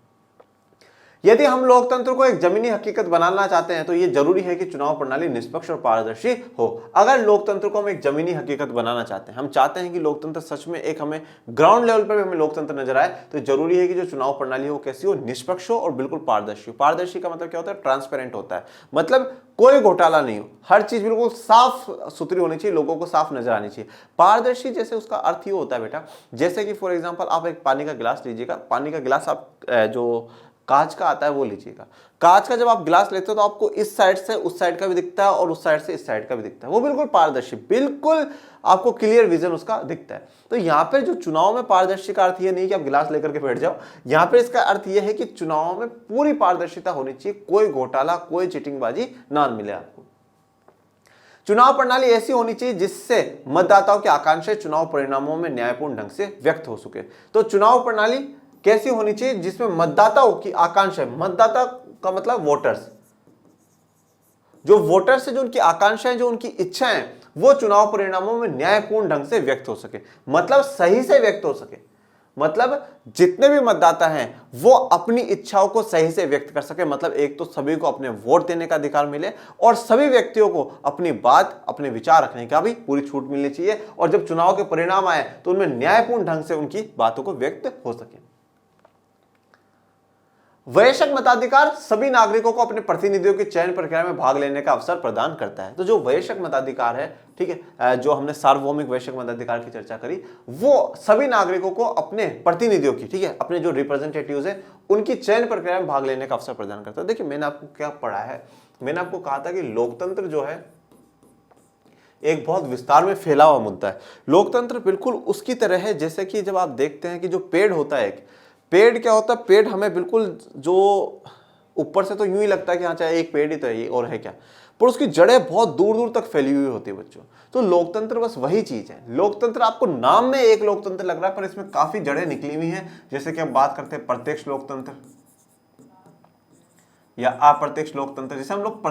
यदि हम लोकतंत्र को एक जमीनी हकीकत बनाना चाहते हैं तो यह जरूरी है कि चुनाव प्रणाली निष्पक्ष और पारदर्शी हो। अगर लोकतंत्र को हम एक जमीनी हकीकत बनाना चाहते हैं, हम चाहते हैं कि लोकतंत्र सच में एक हमें ग्राउंड लेवल पर भी हमें लोकतंत्र नजर आए, तो जरूरी है कि जो चुनाव प्रणाली हो कैसी हो, निष्पक्ष हो और बिल्कुल पारदर्शी हो। पारदर्शी का मतलब क्या होता है? ट्रांसपेरेंट होता है, मतलब कोई घोटाला नहीं हो, हर चीज बिल्कुल साफ सुथरी होनी चाहिए, लोगों को साफ नजर आनी चाहिए। पारदर्शी जैसे उसका अर्थ ये होता है बेटा, जैसे कि फॉर एग्जांपल आप एक पानी का गिलास लीजिएगा, पानी का गिलास आप जो कांच का आता है वो लीजिएगा। कांच का जब आप गिलास लेते हो तो आपको इस साइड से उस साइड का भी दिखता है और उस साइड से इस साइड का भी दिखता है, वो बिल्कुल पारदर्शी, बिल्कुल आपको क्लियर विजन उसका दिखता है। तो यहाँ पे जो चुनाव में पारदर्शी का अर्थ ये नहीं कि आप गिलास लेकर के बैठ जाओ, यहाँ पे इसका अर्थ ये है कि चुनाव में पूरी पारदर्शिता होनी चाहिए, कोई घोटाला, कोई चीटिंगबाजी ना मिले आपको। चुनाव प्रणाली ऐसी होनी चाहिए जिससे मतदाताओं की आकांक्षाएं चुनाव परिणामों में न्यायपूर्ण ढंग से व्यक्त हो सके। तो चुनाव प्रणाली कैसी होनी चाहिए? जिसमें मतदाताओं की आकांक्षाएं, मतदाता का मतलब वोटर्स, जो वोटर्स है, जो उनकी आकांक्षाएं, जो उनकी इच्छाएं, वो चुनाव परिणामों में न्यायपूर्ण ढंग से व्यक्त हो सके, मतलब सही से व्यक्त हो सके। मतलब जितने भी मतदाता हैं वो अपनी इच्छाओं को सही से व्यक्त कर सके, मतलब एक तो सभी को अपने वोट देने का अधिकार मिले और सभी व्यक्तियों को अपनी बात, अपने विचार रखने का भी पूरी छूट मिलनी चाहिए, और जब चुनाव के परिणाम आए तो उनमें न्यायपूर्ण ढंग से उनकी बातों को व्यक्त हो सके। वयस्क मताधिकार सभी नागरिकों को अपने प्रतिनिधियों की चयन प्रक्रिया में भाग लेने का अवसर प्रदान करता है। तो जो वयस्क मताधिकार है, ठीक है, जो हमने सार्वभौमिक वयस्क मताधिकार की चर्चा करी, वो सभी नागरिकों को अपने प्रतिनिधियों की, ठीक है, अपने जो रिप्रेजेंटेटिव्स हैं उनकी चयन प्रक्रिया में भाग लेने का अवसर प्रदान करता है। देखिए मैंने आपको क्या पढ़ा है, मैंने आपको कहा था कि लोकतंत्र जो है एक बहुत विस्तार में फैला हुआ मुद्दा है। लोकतंत्र बिल्कुल उसकी तरह है जैसे कि जब आप देखते हैं कि जो पेड़ होता है, पेड़ क्या होता है, पेड़ हमें बिल्कुल जो ऊपर से तो यूं ही लगता है कि हाँ चाहे एक पेड़ ही तो है और है क्या, पर उसकी जड़ें बहुत दूर दूर तक फैली हुई होती है बच्चों। तो लोकतंत्र बस वही चीज है। लोकतंत्र आपको नाम में एक लोकतंत्र लग रहा है पर इसमें काफी जड़ें निकली हुई हैं। जैसे कि हम बात करते हैं प्रत्यक्ष लोकतंत्र या अप्रत्यक्ष लोकतंत्र, जैसे हम लोग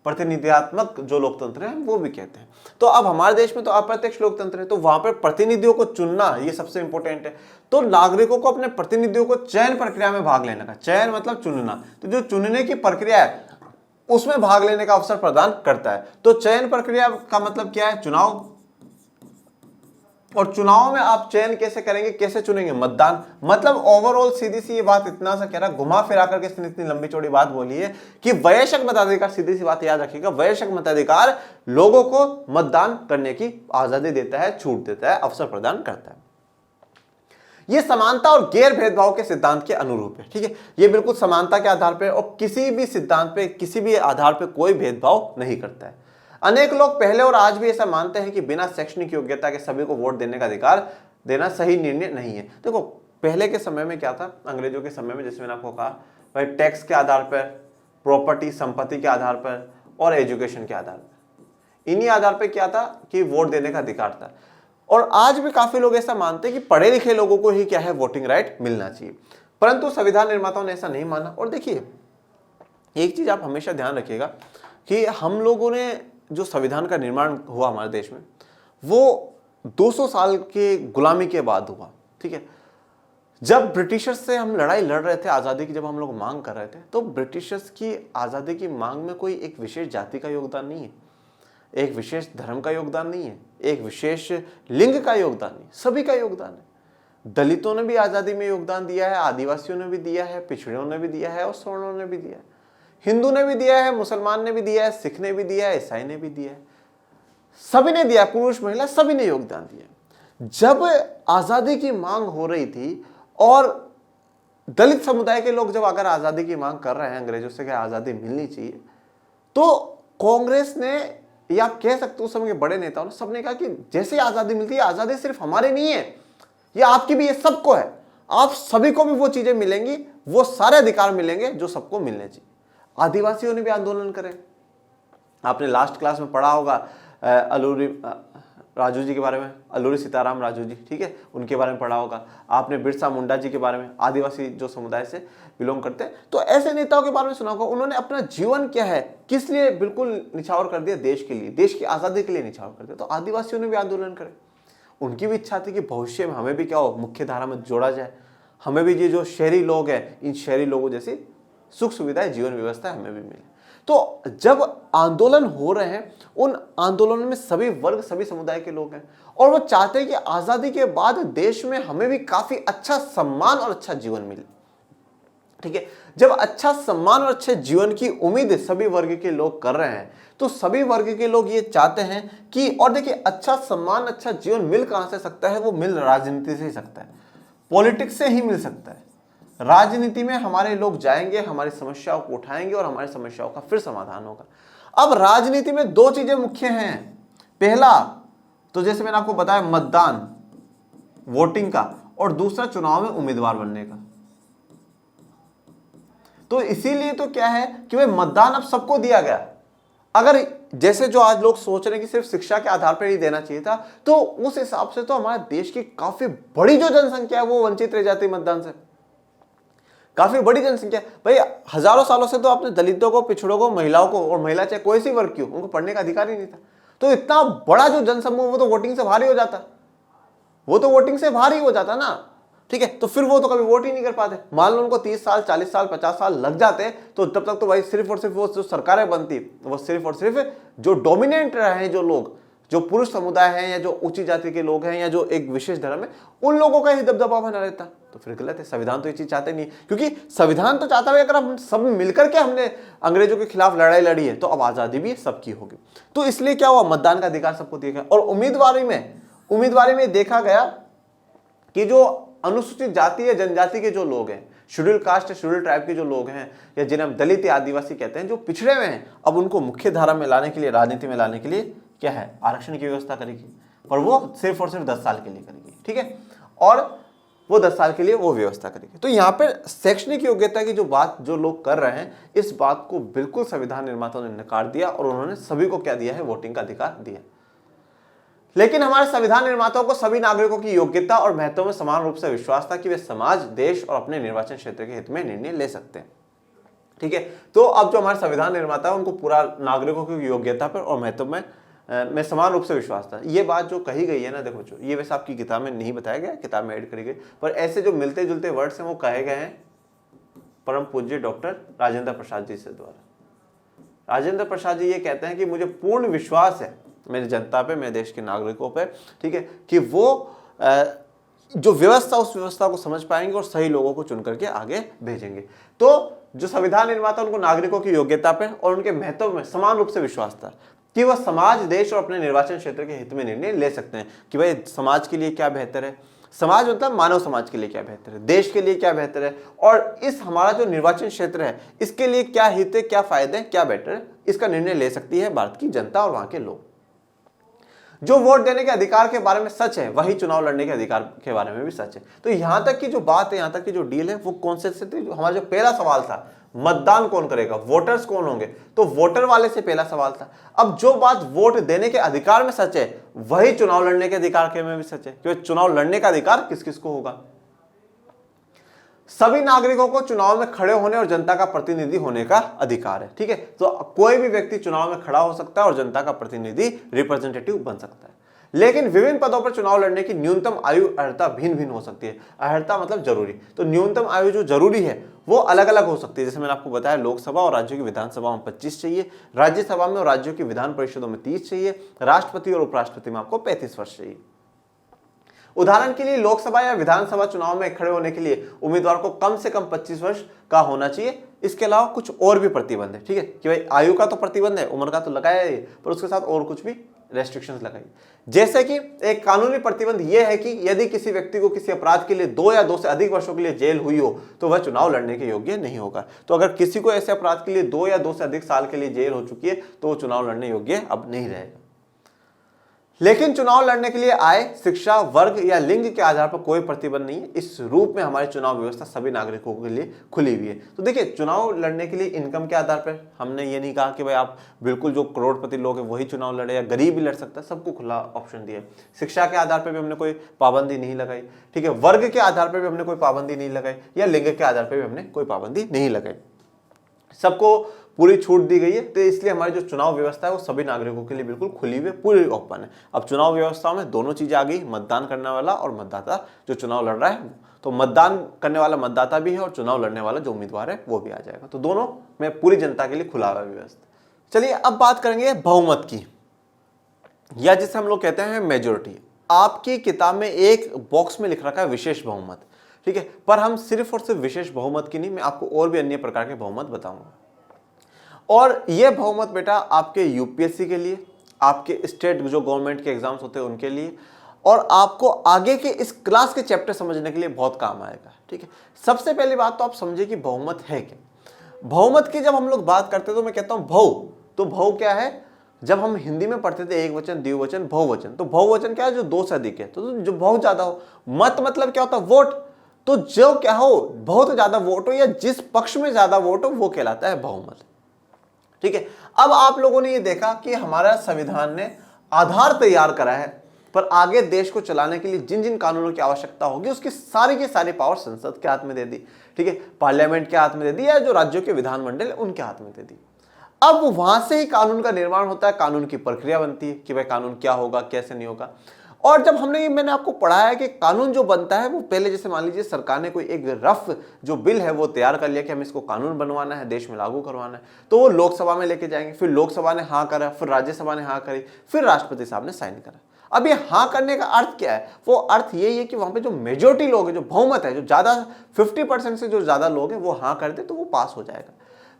प्रतिनिधित्वक जो लोकतंत्र है वो भी कहते हैं। तो अब हमारे देश में तो अप्रत्यक्ष लोकतंत्र है, तो वहां पर प्रतिनिधियों को चुनना ये सबसे इंपॉर्टेंट है। तो नागरिकों को अपने प्रतिनिधियों को चयन प्रक्रिया में भाग लेने का, चयन मतलब चुनना, तो जो चुनने की प्रक्रिया है उसमें भाग लेने का अवसर प्रदान करता है। तो चयन प्रक्रिया का मतलब क्या है? चुनाव। और चुनाव में आप चयन कैसे करेंगे, कैसे चुनेंगे? मतदान। मतलब ओवरऑल सीधी सी ये बात इतना सा कह रहा, घुमा फिरा करके इसने इतनी लंबी चौड़ी बात बोली है कि वयस्क मताधिकार, सीधी सी बात याद रखिएगा, वयस्क मताधिकार लोगों को मतदान करने की आजादी देता है, छूट देता है, अवसर प्रदान करता है। ये समानता और गैर भेदभाव के सिद्धांत के अनुरूप है, ठीक है। ये बिल्कुल समानता के आधार पर और किसी भी सिद्धांत पे, किसी भी आधार पर कोई भेदभाव नहीं करता है। अनेक लोग पहले और आज भी ऐसा मानते हैं कि बिना शैक्षणिक योग्यता के सभी को वोट देने का अधिकार देना सही निर्णय नहीं है। देखो पहले के समय में क्या था, अंग्रेजों के समय में, जैसे मैंने आपको कहा भाई, टैक्स के आधार पर, प्रॉपर्टी संपत्ति के आधार पर और एजुकेशन के आधार पर, इन्हीं आधार पर क्या था कि वोट देने का अधिकार था। और आज भी काफी लोग ऐसा मानते हैं कि पढ़े लिखे लोगों को ही क्या है, वोटिंग राइट मिलना चाहिए। परंतु संविधान निर्माताओं ने ऐसा नहीं माना। और देखिए एक चीज आप हमेशा ध्यान रखिएगा कि हम लोगों ने जो संविधान का निर्माण हुआ हमारे देश में, वो 200 साल के गुलामी के बाद हुआ, ठीक है। जब ब्रिटिशर्स से हम लड़ाई लड़ रहे थे, आज़ादी की जब हम लोग मांग कर रहे थे, तो ब्रिटिशर्स की आज़ादी की मांग में कोई एक विशेष जाति का योगदान नहीं है, एक विशेष धर्म का योगदान नहीं है, एक विशेष लिंग का योगदान नहीं, सभी का योगदान है। दलितों ने भी आज़ादी में योगदान दिया है, आदिवासियों ने भी दिया है, पिछड़ों ने भी दिया है और सवर्णों ने भी दिया है, हिंदू ने भी दिया है, मुसलमान ने भी दिया है, सिख ने भी दिया है, ईसाई ने भी दिया है, सभी ने दिया, पुरुष महिला सभी ने योगदान दिया। जब आजादी की मांग हो रही थी और दलित समुदाय के लोग जब अगर आजादी की मांग कर रहे हैं, अंग्रेजों से क्या आजादी मिलनी चाहिए, तो कांग्रेस ने, या आप कह सकते हो उस समय के बड़े नेताओं ने, सबने कहा कि जैसे आजादी मिलती है, आजादी सिर्फ हमारे नहीं है, ये आपकी भी है, सबको है। आप सभी को भी वो चीजें मिलेंगी, वो सारे अधिकार मिलेंगे जो सबको मिलने चाहिए। आदिवासियों ने भी आंदोलन करे। आपने लास्ट क्लास में पढ़ा होगा अलूरी राजू जी के बारे में, अलूरी सीताराम राजू जी, ठीक है, उनके बारे में पढ़ा होगा आपने, बिरसा मुंडा जी के बारे में, आदिवासी जो समुदाय से बिलोंग करते हैं। तो ऐसे नेताओं के बारे में सुना होगा, उन्होंने अपना जीवन क्या है, किस लिए बिल्कुल निछावर कर दिया, देश के लिए, देश की आज़ादी के लिए निछावर कर दिया। तो आदिवासियों ने भी आंदोलन करे। उनकी भी इच्छा थी कि भविष्य में हमें भी क्या हो, मुख्य धारा में जोड़ा जाए, हमें भी ये जो शहरी लोग हैं, इन शहरी लोगों जैसी सुख सुविधाएं, जीवन व्यवस्था हमें भी मिले। तो जब आंदोलन हो रहे हैं, उन आंदोलनों में सभी वर्ग, सभी समुदाय के लोग हैं, और वो चाहते हैं कि आजादी के बाद देश में हमें भी काफी अच्छा सम्मान और अच्छा जीवन मिले। ठीक है, जब अच्छा सम्मान और अच्छे जीवन की उम्मीद सभी वर्ग के लोग कर रहे हैं, तो सभी वर्ग के लोग ये चाहते हैं कि, और देखिए, अच्छा सम्मान, अच्छा जीवन मिल कहां से सकता है? वो मिल राजनीति से ही सकता है, पॉलिटिक्स से ही मिल सकता है। राजनीति में हमारे लोग जाएंगे, हमारी समस्याओं को उठाएंगे और हमारी समस्याओं का फिर समाधान होगा। अब राजनीति में दो चीजें मुख्य हैं। पहला तो जैसे मैंने आपको बताया, मतदान, वोटिंग का, और दूसरा चुनाव में उम्मीदवार बनने का। तो इसीलिए तो क्या है कि भाई मतदान अब सबको दिया गया। अगर जैसे जो आज लोग सोच रहे हैं कि सिर्फ शिक्षा के आधार पर ही देना चाहिए था, तो उस हिसाब से तो हमारे देश की काफी बड़ी जो जनसंख्या है वो वंचित रह जाती मतदान से। काफी बड़ी जनसंख्या भाई, हजारों सालों से तो आपने दलितों को, पिछड़ों को, महिलाओं को, और महिला चाहे कोई सी वर्ग की हो, उनको पढ़ने का अधिकार ही नहीं था। तो इतना बड़ा जो जनसमूह वो तो वोटिंग से बाहर ही हो जाता, वो तो वोटिंग से बाहर ही हो जाता ना। ठीक है, तो फिर वो तो कभी वोट ही नहीं कर पाते। मान लो उनको 30 साल, 40 साल, 50 साल लग जाते, तो तब तक तो भाई सिर्फ और सिर्फ वो जो सरकारें बनती, वो सिर्फ और सिर्फ जो डोमिनेंट रहे, जो लोग, जो पुरुष समुदाय हैं, या जो ऊंची जाति के लोग हैं, या जो एक विशेष धर्म है, उन लोगों का ही दबदबा बना रहता। तो फिर गलत है। संविधान तो ये चीज चाहते नहीं, क्योंकि संविधान तो चाहता है अगर हम सब मिलकर के हमने अंग्रेजों के खिलाफ लड़ाई लड़ी है, तो अब आजादी भी सबकी होगी। तो इसलिए क्या हुआ, मतदान का अधिकार सबको दिया गया। और उम्मीदवारी में देखा गया कि जो अनुसूचित जाति या जनजाति के जो लोग हैं, शेड्यूल कास्ट, शेड्यूल ट्राइब के जो लोग हैं, या जिन्हें हम दलित या आदिवासी कहते हैं, जो पिछड़े हुए हैं, अब उनको मुख्य धारा में लाने के लिए, राजनीति में लाने के लिए क्या है, आरक्षण की व्यवस्था करेगी। और वो सिर्फ और सिर्फ 10 साल के लिए करेगी। ठीक है, और वो 10 साल के लिए वो व्यवस्था करेगी। तो यहाँ पे शैक्षणिक योग्यता की जो बात जो लोग कर रहे हैं, इस बात को बिल्कुल संविधान निर्माताओं ने नकार दिया, और उन्होंने सभी को क्या दिया है, वोटिंग का अधिकार दिया। लेकिन हमारे संविधान निर्माताओं को सभी नागरिकों की योग्यता और महत्व में समान रूप से विश्वास था कि वे समाज, देश और अपने निर्वाचन क्षेत्र के हित में निर्णय ले सकते हैं। ठीक है, तो अब जो हमारे संविधान निर्माता है, उनको पूरा नागरिकों की योग्यता पर और महत्व में समान रूप से विश्वास था। ये बात जो कही गई है ना, देखो, जो ये वैसे आपकी किताब में नहीं बताया गया, किताब में ऐड करी गई, पर ऐसे जो मिलते जुलते वर्ड्स हैं वो कहे गए हैं परम पूज्य डॉक्टर राजेंद्र प्रसाद जी से द्वारा। राजेंद्र प्रसाद जी ये कहते हैं कि मुझे पूर्ण विश्वास है मेरी जनता पे, मेरे देश के नागरिकों पे, ठीक है, कि वो जो व्यवस्था, उस व्यवस्था को समझ पाएंगे और सही लोगों को चुन करके आगे भेजेंगे। तो जो संविधान निर्माता, उनको नागरिकों की योग्यता पे और उनके महत्व में समान रूप से विश्वास था कि वह समाज, देश और अपने निर्वाचन क्षेत्र के हित में निर्णय ले सकते हैं कि भाई समाज के लिए क्या बेहतर है, समाज मतलब मानव समाज के लिए क्या बेहतर है, देश के लिए क्या बेहतर है, और इस हमारा जो निर्वाचन क्षेत्र है इसके लिए क्या हित है, क्या फायदे हैं, क्या बेटर है, इसका निर्णय ले सकती है भारत की जनता और वहां के लोग। जो वोट देने के अधिकार के बारे में सच है, वही चुनाव लड़ने के अधिकार के बारे में भी सच है। तो यहां तक की जो बात है, यहां तक की जो डील है, वो कौन से थी? हमारा जो पहला सवाल था, मतदान कौन करेगा, वोटर्स कौन होंगे, तो वोटर वाले से पहला सवाल था। अब जो बात वोट देने के अधिकार में सच है, वही चुनाव लड़ने के अधिकार के में भी सच है, क्योंकि चुनाव लड़ने का अधिकार किस किस को होगा? सभी नागरिकों को चुनाव में खड़े होने और जनता का प्रतिनिधि होने का अधिकार है। ठीक है, तो कोई भी व्यक्ति चुनाव में खड़ा हो सकता है और जनता का प्रतिनिधि, रिप्रेजेंटेटिव बन सकता है। लेकिन विभिन्न पदों पर चुनाव लड़ने की न्यूनतम आयु अर्हता भिन्न भिन्न हो सकती है। अर्हता मतलब जरूरी, तो न्यूनतम आयु जो जरूरी है वो अलग अलग हो सकती है। जैसे मैंने आपको बताया, लोकसभा और राज्यों की विधानसभा में 25 चाहिए, राज्यसभा में और राज्यों की विधान परिषदों में 30 चाहिए, राष्ट्रपति और उपराष्ट्रपति में आपको 35 वर्ष चाहिए। उदाहरण के लिए लोकसभा या विधानसभा चुनाव में खड़े होने के लिए उम्मीदवार को कम से कम 25 वर्ष का होना चाहिए। इसके अलावा कुछ और भी प्रतिबंध है। ठीक है, कि भाई आयु का तो प्रतिबंध है, उम्र का तो लगाया है, पर उसके साथ और कुछ भी रेस्ट्रिक्शंस लगाई। जैसे कि एक कानूनी प्रतिबंध यह है कि यदि किसी व्यक्ति को किसी अपराध के लिए 2 या 2 से अधिक वर्षों के लिए जेल हुई हो, तो वह चुनाव लड़ने के योग्य नहीं होगा। तो अगर किसी को ऐसे अपराध के लिए 2 या 2 से अधिक साल के लिए जेल हो चुकी है, तो वो चुनाव लड़ने योग्य अब नहीं रहेगा। लेकिन चुनाव लड़ने के लिए आय, शिक्षा, वर्ग या लिंग के आधार पर कोई प्रतिबंध नहीं है। इस रूप में हमारी चुनाव व्यवस्था सभी नागरिकों के लिए खुली हुई है। तो देखिए, चुनाव लड़ने के लिए इनकम के आधार पर हमने ये नहीं कहा कि भाई आप बिल्कुल जो करोड़पति लोग हैं वही चुनाव लड़े, या गरीब भी लड़ सकता है, सबको खुला ऑप्शन दिया है। शिक्षा के आधार पर भी हमने कोई पाबंदी नहीं लगाई, ठीक है। वर्ग के आधार पर भी हमने कोई पाबंदी नहीं लगाई, या लिंग के आधार पर भी हमने कोई पाबंदी नहीं लगाई, सबको पूरी छूट दी गई है। तो इसलिए हमारी जो चुनाव व्यवस्था है वो सभी नागरिकों के लिए बिल्कुल खुली हुई है, पूरी ओपन है। अब चुनाव व्यवस्था में दोनों चीजें आ गई, मतदान करने वाला और मतदाता जो चुनाव लड़ रहा है। तो मतदान करने वाला मतदाता भी है और चुनाव लड़ने वाला जो उम्मीदवार है वो भी आ जाएगा। तो दोनों में पूरी जनता के लिए खुला हुआ व्यवस्था। चलिए अब बात करेंगे बहुमत की, या जिसे हम लोग कहते हैं मेजोरिटी। आपकी किताब में एक बॉक्स में लिख रखा है विशेष बहुमत, ठीक है, पर हम सिर्फ और सिर्फ विशेष बहुमत की नहीं, मैं आपको और भी अन्य प्रकार के बहुमत बताऊंगा। और यह बहुमत बेटा आपके यूपीएससी के लिए, आपके स्टेट जो गवर्नमेंट के एग्जाम्स होते हैं उनके लिए, और आपको आगे के इस क्लास के चैप्टर समझने के लिए बहुत काम आएगा, ठीक है। सबसे पहली बात तो आप समझिए कि बहुमत है क्या। बहुमत की जब हम लोग बात करते हैं तो मैं कहता हूं बहु, तो बहु क्या है, जब हम हिंदी में पढ़ते थे एक वचन, द्विवचन, बहुवचन, तो बहुवचन क्या है, जो दो से अधिक है, तो जो बहुत ज्यादा हो। मत मतलब क्या होता है, वोट, तो जो क्या हो, बहुत ज्यादा वोट हो या जिस पक्ष में ज्यादा वोट हो वो कहलाता है बहुमत, ठीक है। अब आप लोगों ने ये देखा कि हमारा संविधान ने आधार तैयार करा है, पर आगे देश को चलाने के लिए जिन जिन कानूनों की आवश्यकता होगी उसकी सारी की सारी पावर संसद के हाथ में दे दी, ठीक है, पार्लियामेंट के हाथ में दे दी, या जो राज्यों के विधानमंडल उनके हाथ में दे दी। अब वहां से ही कानून का निर्माण होता है, कानून की प्रक्रिया बनती है कि भाई कानून क्या होगा, कैसे नहीं होगा। और जब मैंने आपको पढ़ाया है कि कानून जो बनता है वो पहले, जैसे मान लीजिए सरकार ने कोई एक रफ जो बिल है वो तैयार कर लिया कि हम इसको कानून बनवाना है, देश में लागू करवाना है, तो वो लोकसभा में लेके जाएंगे, फिर लोकसभा ने हाँ करा, फिर राज्यसभा ने हाँ करी, फिर राष्ट्रपति साहब ने साइन करा। अब ये हाँ करने का अर्थ क्या है, वो अर्थ यही है कि वहां पे जो मेजोरिटी लोग है, जो बहुमत है, जो ज्यादा 50% से जो ज्यादा लोग हैं वो हाँ कर दे तो वो पास हो जाएगा।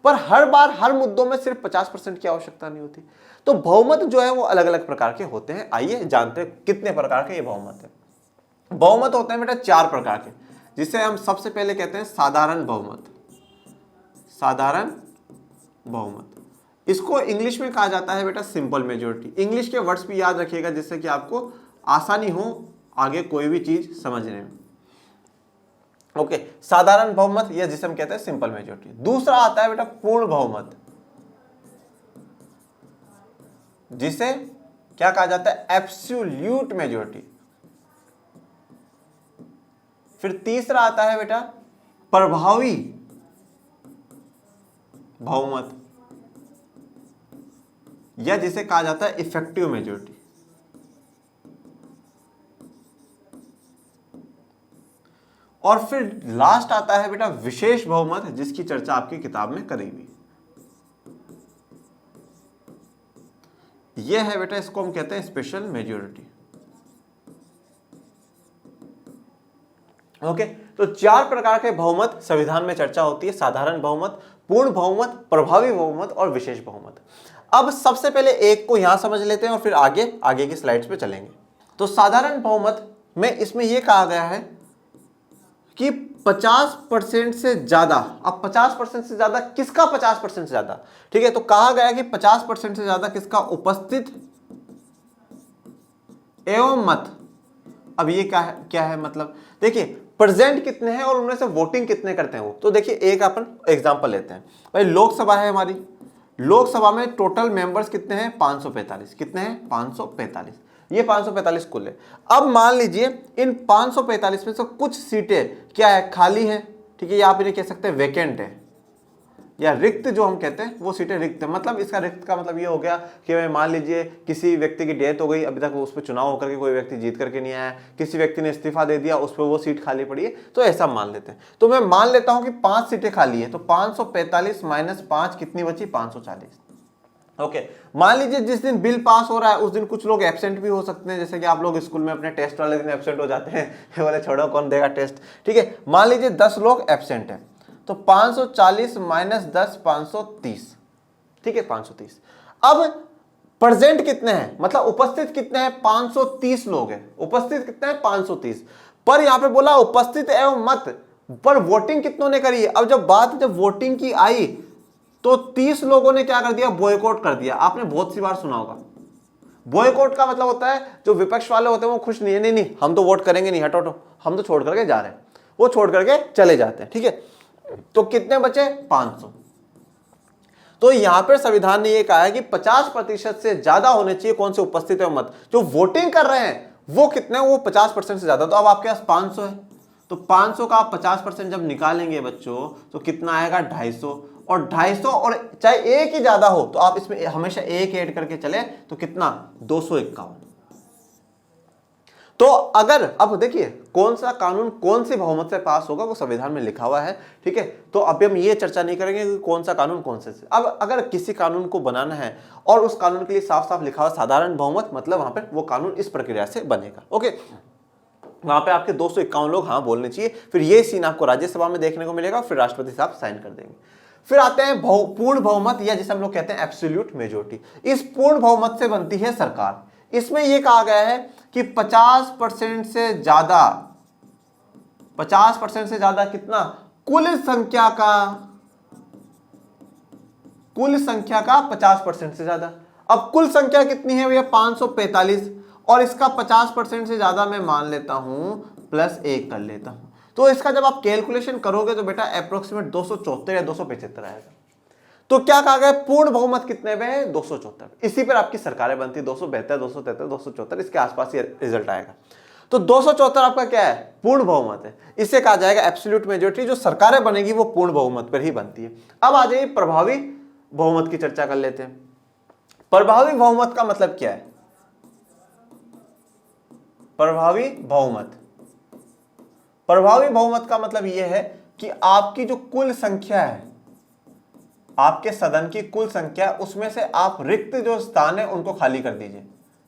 पर हर बार हर मुद्दों में सिर्फ 50% की आवश्यकता नहीं होती। तो बहुमत जो है वो अलग अलग प्रकार के होते हैं। आइए जानते हैं कितने प्रकार के ये बहुमत है। बहुमत होते हैं बेटा 4 प्रकार के, जिसे हम सबसे पहले कहते हैं साधारण बहुमत। साधारण बहुमत, इसको इंग्लिश में कहा जाता है बेटा सिंपल मेजोरिटी। इंग्लिश के वर्ड्स भी याद रखिएगा जिससे कि आपको आसानी हो आगे कोई भी चीज समझने में। ओके, साधारण बहुमत या जिसे हम कहते हैं सिंपल मेजोरिटी। दूसरा आता है बेटा पूर्ण बहुमत, जिसे क्या कहा जाता है, एब्सोल्यूट मेजोरिटी। फिर तीसरा आता है बेटा प्रभावी बहुमत, या जिसे कहा जाता है इफेक्टिव मेजोरिटी। और फिर लास्ट आता है बेटा विशेष बहुमत, जिसकी चर्चा आपकी किताब में करी हुई। यह है बेटा, इसको हम कहते हैं स्पेशल मेजोरिटी। ओके, तो 4 प्रकार के बहुमत संविधान में चर्चा होती है, साधारण बहुमत, पूर्ण बहुमत, प्रभावी बहुमत और विशेष बहुमत। अब सबसे पहले एक को यहां समझ लेते हैं और फिर आगे की स्लाइड्स पे चलेंगे। तो साधारण बहुमत में इसमें यह कहा गया है कि 50% से ज्यादा, अब 50% से ज्यादा किसका, 50% से ज्यादा, ठीक है, तो कहा गया कि 50% से ज्यादा किसका, उपस्थित एवं मत। अब ये क्या है मतलब, देखिए प्रेजेंट कितने हैं और उनमें से वोटिंग कितने करते हैं वो। तो देखिए एक अपन एग्जांपल लेते हैं, भाई लोकसभा है हमारी, लोकसभा में टोटल मेंबर्स कितने हैं, 545। कितने हैं, 545। ये 545 कुल है। अब मान लीजिए इन 545 में से कुछ सीटें क्या है, खाली है, ठीक है, या आप इन्हें कह सकते हैं वैकेंट है, या रिक्त, जो हम कहते हैं वो सीटें रिक्त है। मतलब इसका रिक्त का मतलब ये हो गया कि मान लीजिए किसी व्यक्ति की डेथ हो गई, अभी तक उस पर चुनाव होकर के कोई व्यक्ति जीत करके नहीं आया, किसी व्यक्ति ने इस्तीफा दे दिया, उस पर वो सीट खाली पड़ी है, तो ऐसा मान लेते हैं। तो मैं मान लेता हूं कि 5 सीटें खाली है, तो 545 माइनस 5 कितनी बची, 540। ओके, मान लीजिए जिस दिन बिल पास हो रहा है उस दिन कुछ लोग एब्सेंट भी हो सकते हैं, जैसे कि आप लोग स्कूल में अपने टेस्ट वाले दिन एब्सेंट हो जाते हैं, ये वाले छोड़ो कौन देगा टेस्ट, ठीक है। मान लीजिए 10 लोग एब्सेंट हैं, तो 540 माइनस 10 530, ठीक है, 530। अब प्रेजेंट कितने हैं, मतलब उपस्थित कितने हैं, 530 लोग हैं। उपस्थित कितने हैं, 530। पर यहां पे बोला उपस्थित एवं मत, पर वोटिंग कितनों ने करी है। अब जब वोटिंग की आई तो 30 लोगों ने क्या कर दिया, बॉयकॉट कर दिया। आपने बहुत सी बार सुना होगा बॉयकॉट का मतलब होता है जो विपक्ष वाले होते हैं वो खुश नहीं है, नहीं नहीं हम तो वोट करेंगे नहीं, हटो हटो, हम तो छोड़ करके जा रहे हैं, वो छोड़ करके चले जाते हैं। ठीक है, तो कितने बचे? 500। तो यहां पर संविधान ने यह कहा है कि 50% से ज्यादा होने चाहिए कौन से उपस्थित है मत, जो वोटिंग कर रहे हैं वो कितने, वो 50% से ज्यादा। तो अब आपके पास 500 है, तो 500 का आप 50% जब निकालेंगे बच्चों तो कितना आएगा? 250। और 250 और चाहे एक ही ज्यादा हो तो आप इसमें हमेशा एक ऐड करके चले तो कितना? 251। तो अगर अब देखिए कौन सा कानून कौन सी बहुमत से पास होगा वो संविधान में लिखा हुआ है। ठीक है, तो अभी हम ये चर्चा नहीं करेंगे कि कौन सा कानून कौन से। अब अगर किसी कानून को बनाना है और उस कानून के लिए साफ साफ लिखा हुआ साधारण बहुमत, मतलब वहां पे वो कानून इस प्रक्रिया से बनेगा। ओके, वहां पे आपके 251 लोग हाँ बोलने चाहिए, फिर ये सीन आपको राज्यसभा में देखने को मिलेगा, फिर राष्ट्रपति साहब साइन कर देंगे। फिर आते हैं पूर्ण बहुमत, या जिसे हम लोग कहते हैं एब्सोल्यूट मेजोरिटी। इस पूर्ण बहुमत से बनती है सरकार। इसमें यह कहा गया है कि 50% से ज्यादा, 50% से ज्यादा कितना? कुल संख्या का 50% से ज्यादा। अब कुल संख्या कितनी है भैया? 545, और इसका 50% से ज्यादा मैं मान लेता हूं +1 कर लेता हूं। तो इसका जब आप कैलकुलेशन करोगे तो बेटा अप्रोक्सीमेट 274 या 275 आएगा। तो क्या कहा गया? पूर्ण बहुमत कितने पे है? 274। इसी पर आपकी सरकारें बनती, 272, 273, 274, इसके आसपास ये रिजल्ट आएगा। तो 274 आपका क्या है? पूर्ण बहुमत है। इसे कहा जाएगा एब्सोल्यूट मेजॉरिटी। जो सरकारें बनेगी वो पूर्ण बहुमत पर ही बनती है। अब आ जाइए प्रभावी बहुमत की चर्चा कर लेते हैं। प्रभावी बहुमत का मतलब क्या है? प्रभावी बहुमत का मतलब यह है कि आपकी जो कुल संख्या है, आपके सदन की कुल संख्या, उसमें से आप रिक्त जो स्थान है उनको खाली कर दीजिए,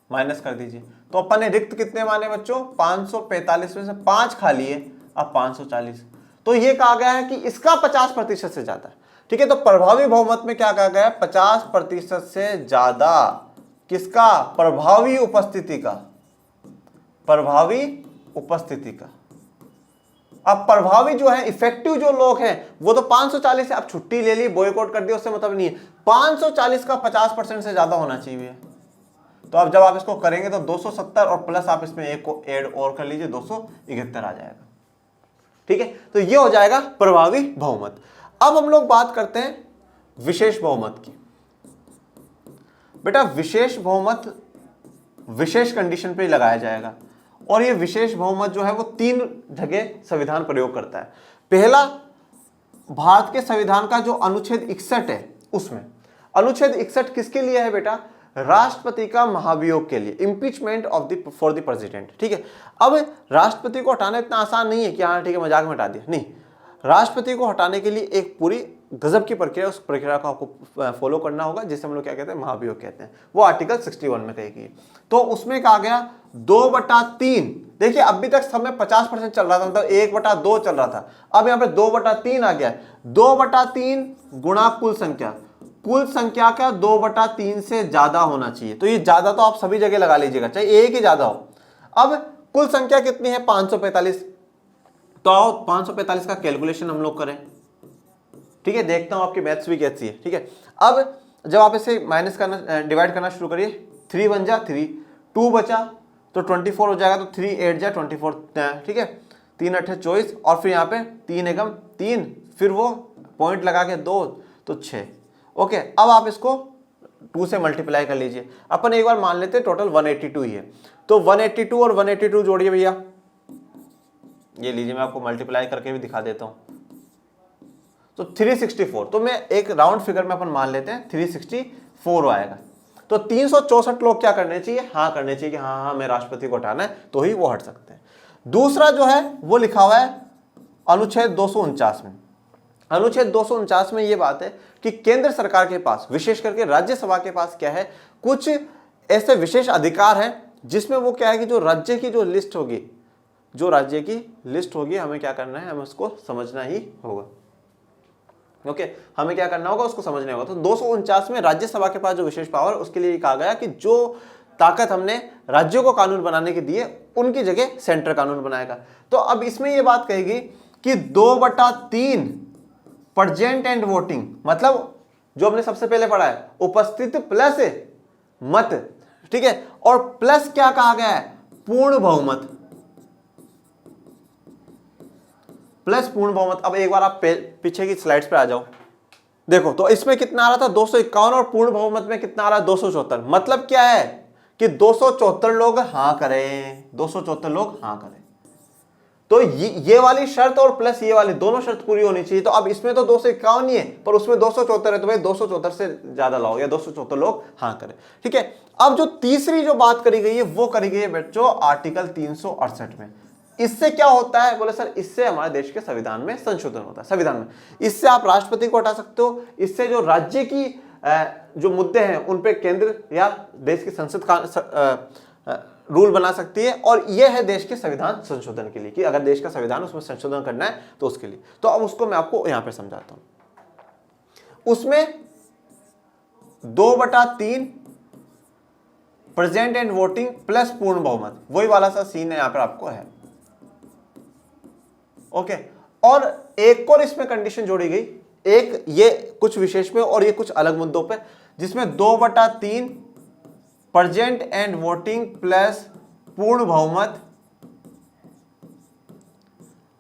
माइनस कर दीजिए। तो अपन ने रिक्त कितने माने बच्चों? 545 में से 5 खाली है, अब 540। तो ये कहा गया है कि इसका 50% से ज्यादा। ठीक है, तो प्रभावी बहुमत में क्या कहा गया है? 50% से ज्यादा किसका? प्रभावी उपस्थिति का। प्रभावी उपस्थिति का। अब प्रभावी जो है, इफेक्टिव जो लोग हैं वो तो 540 है, अब छुट्टी ले ली, बॉयकॉट कर दिया, उससे मतलब नहीं है। 540 का 50% से ज्यादा होना चाहिए। तो अब जब आप इसको करेंगे तो 270 और प्लस आप इसमें एक को ऐड और कर लीजिए, 271 आ जाएगा। ठीक है, तो ये हो जाएगा प्रभावी बहुमत। अब हम लोग बात करते हैं विशेष बहुमत की। बेटा विशेष बहुमत विशेष कंडीशन पे लगाया जाएगा, और ये विशेष बहुमत जो है वो 3 जगह संविधान प्रयोग करता है। पहला, भारत के संविधान का जो अनुच्छेद 61 है उसमें। अनुच्छेद 61 किसके लिए है बेटा? राष्ट्रपति का महाभियोग के लिए, इंपीचमेंट फॉर द प्रेसिडेंट। ठीक है, अब राष्ट्रपति को हटाना इतना आसान नहीं है कि हाँ ठीक है मजाक में हटा दिया, नहीं। राष्ट्रपति को हटाने के लिए एक पूरी गजब की प्रक्रिया, उस प्रक्रिया को आपको फॉलो करना होगा, जिसे हम लोग क्या कहते हैं? महाभियोग कहते हैं। वो आर्टिकल 61 में कही गई। तो उसमें कहा गया 2/3। देखिए अभी तक समय 50% चल रहा था, मतलब 1/2 चल रहा था, अब यहाँ पे 2/3 आ गया। 2/3 गुणा कुल संख्या, कुल संख्या का 2/3 से ज्यादा होना चाहिए। तो ये ज्यादा तो आप सभी जगह लगा लीजिएगा, चाहे एक ही ज्यादा हो। अब कुल संख्या कितनी है? 545। तो आओ 545 का कैलकुलेशन हम लोग करें। ठीक है, देखता हूं आपकी मैथ्स भी कैसी है। ठीक है, अब जब आप इसे माइनस करना, डिवाइड करना शुरू करिए, 3 1 जा 3, 2 बचा तो 24 हो जाएगा, तो 3 8 जा 24। ठीक है, 3 8 24, और फिर यहाँ पे 3 एकम 3, फिर वो पॉइंट लगा के 2 तो 6। ओके, अब आप इसको 2 से मल्टीप्लाई कर लीजिए। अपन एक बार मान लेते हैं टोटल 182 ही है, तो 182 और 182 जोड़िए भैया, ये लीजिए, मैं आपको मल्टीप्लाई करके भी दिखा देता हूं। तो 364, तो मैं एक राउंड फिगर में अपन मान लेते हैं 364 आएगा। तो 364 लोग क्या करने चाहिए? हाँ करने चाहिए कि हाँ मैं राष्ट्रपति को हटाना है, तो ही वो हट सकते हैं। दूसरा जो है वो लिखा हुआ है अनुच्छेद 249 में। अनुच्छेद 249 में ये बात है कि केंद्र सरकार के पास, विशेष करके राज्यसभा के पास क्या है, कुछ ऐसे विशेष अधिकार हैं जिसमें वो क्या है कि जो राज्य की जो लिस्ट होगी, हमें क्या करना है? हमें उसको समझना ही होगा। ओके, हमें क्या करना होगा? उसको समझना होगा। तो 249 में राज्यसभा के पास जो विशेष पावर, उसके लिए कहा गया कि जो ताकत हमने राज्यों को कानून बनाने की दी है, उनकी जगह सेंटर कानून बनाएगा। तो अब इसमें यह बात कहेगी कि 2/3 प्रेजेंट एंड वोटिंग, मतलब जो हमने सबसे पहले पढ़ा है, उपस्थित प्लस मत ठीक है, और प्लस क्या कहा गया है, पूर्ण बहुमत, प्लस पूर्ण बहुमत। अब एक बार आप पीछे की स्लाइड्स पे आ जाओ, देखो तो इसमें कितना आ रहा था 251 और पूर्ण बहुमत में कितना आ रहा है 274। मतलब क्या है कि 274 लोग हां करें, 274 लोग हां करें। तो ये वाली शर्त और प्लस ये वाली दोनों शर्त पूरी होनी चाहिए। तो अब इसमें तो 251 ही है पर उसमें 274 है, तो भाई 274 से ज्यादा लाओ या 274 लोग हां करें, ठीक है। अब जो तीसरी जो बात करी गई है वो करी गई है बच्चों आर्टिकल 368 में। इससे क्या होता है, बोले सर इससे हमारे देश के संविधान में संशोधन होता है, संविधान में। इससे आप राष्ट्रपति को हटा सकते हो, इससे जो राज्य की जो मुद्दे हैं उन पे केंद्र या देश की संसद का रूल बना सकती है, और यह है देश के संविधान संशोधन के लिए कि अगर देश का संविधान उसमें संशोधन करना है तो उसके लिए। तो अब उसको मैं आपको यहां पे समझाता हूं। उसमें 2/3 प्रेजेंट एंड वोटिंग प्लस पूर्ण बहुमत, वही वाला सा सीन है यहां पर आपको है, ओके। और एक और इसमें कंडीशन जोड़ी गई, एक ये कुछ विशेष पे और ये कुछ अलग मुद्दों पे, जिसमें 2/3 प्रेजेंट एंड वोटिंग प्लस पूर्ण बहुमत,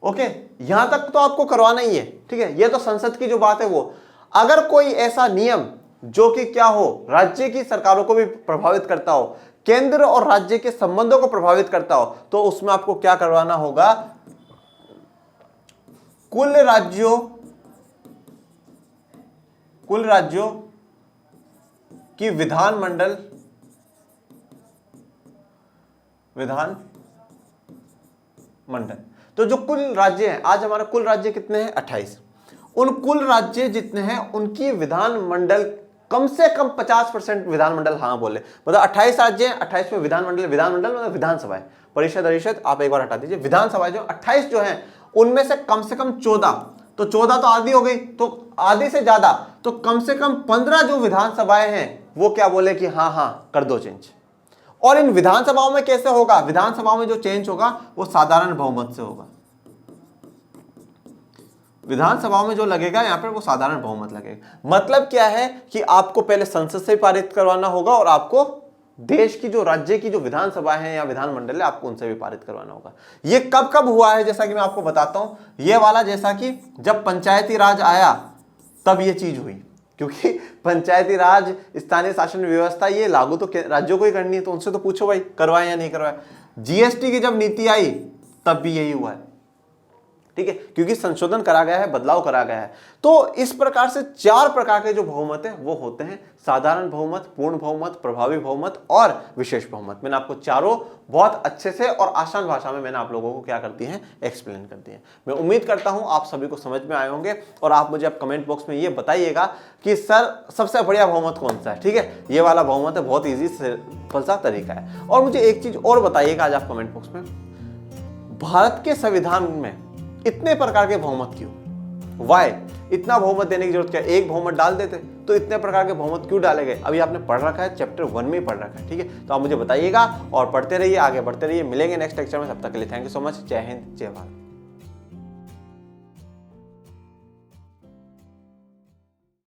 ओके। यहां तक तो आपको करवाना ही है, ठीक है। ये तो संसद की जो बात है वो, अगर कोई ऐसा नियम जो कि क्या हो, राज्य की सरकारों को भी प्रभावित करता हो, केंद्र और राज्य के संबंधों को प्रभावित करता हो, तो उसमें आपको क्या करवाना होगा, कुल राज्यों की विधानमंडल तो जो कुल राज्य हैं, आज हमारे कुल राज्य कितने हैं 28, उन कुल राज्य जितने हैं उनकी विधानमंडल कम से कम 50% विधानमंडल हाँ बोले। मतलब 28 राज्य हैं, 28 में विधानमंडल मतलब विधानसभाएं, परिषद आप एक बार हटा दीजिए, विधानसभाएं जो 28 जो हैं उनमें से कम 14, तो 14 तो आधी हो गई, तो आधी से ज्यादा, तो कम से कम 15 जो विधानसभाएं हैं वो क्या बोले कि हाँ हाँ कर दो चेंज। और इन विधानसभाओं में कैसे होगा, विधानसभाओं में जो चेंज होगा वो साधारण बहुमत से होगा। विधानसभाओं में जो लगेगा यहां पर वो साधारण बहुमत लगेगा। मतलब क्या है कि आपको पहले संसद से पारित करवाना होगा और आपको देश की जो राज्य की जो विधानसभा है या विधानमंडल है आपको उनसे भी पारित करवाना होगा। ये कब कब हुआ है, जैसा कि मैं आपको बताता हूं, ये वाला जैसा कि जब पंचायती राज आया तब ये चीज हुई, क्योंकि पंचायती राज स्थानीय शासन व्यवस्था ये लागू तो राज्यों को ही करनी है, तो उनसे तो पूछो भाई करवाए या नहीं करवाए। जीएसटी की जब नीति आई तब भी यही हुआ है, ठीक है, क्योंकि संशोधन करा गया है, बदलाव करा गया है। तो इस प्रकार से 4 प्रकार के जो बहुमत है वो होते हैं, साधारण बहुमत, पूर्ण बहुमत, प्रभावी बहुमत और विशेष बहुमत। मैंने आपको चारों बहुत अच्छे से और आसान भाषा में मैंने आप लोगों को क्या कर दी है, एक्सप्लेन कर दी है। मैं उम्मीद करता हूं आप सभी को समझ में आए होंगे, और आप मुझे अब कमेंट बॉक्स में ये बताइएगा कि सर सबसे बढ़िया बहुमत कौन सा है, ठीक है। ये वाला बहुमत है, बहुत ईजी सिंपल सा तरीका है। और मुझे एक चीज और बताइएगा आज आप कमेंट बॉक्स में, भारत के संविधान में इतने प्रकार के बहुमत क्यों, वाई, इतना बहुमत देने की जरूरत क्या, एक बहुमत डाल देते, तो इतने प्रकार के बहुमत क्यों डाले गए। अभी आपने पढ़ रखा है, चैप्टर 1 में पढ़ रखा है, ठीक है। तो आप मुझे बताइएगा और पढ़ते रहिए, आगे बढ़ते रहिए। मिलेंगे नेक्स्ट लेक्चर में, तब तक के लिए थैंक यू सो मच। जय हिंद, जय भारत।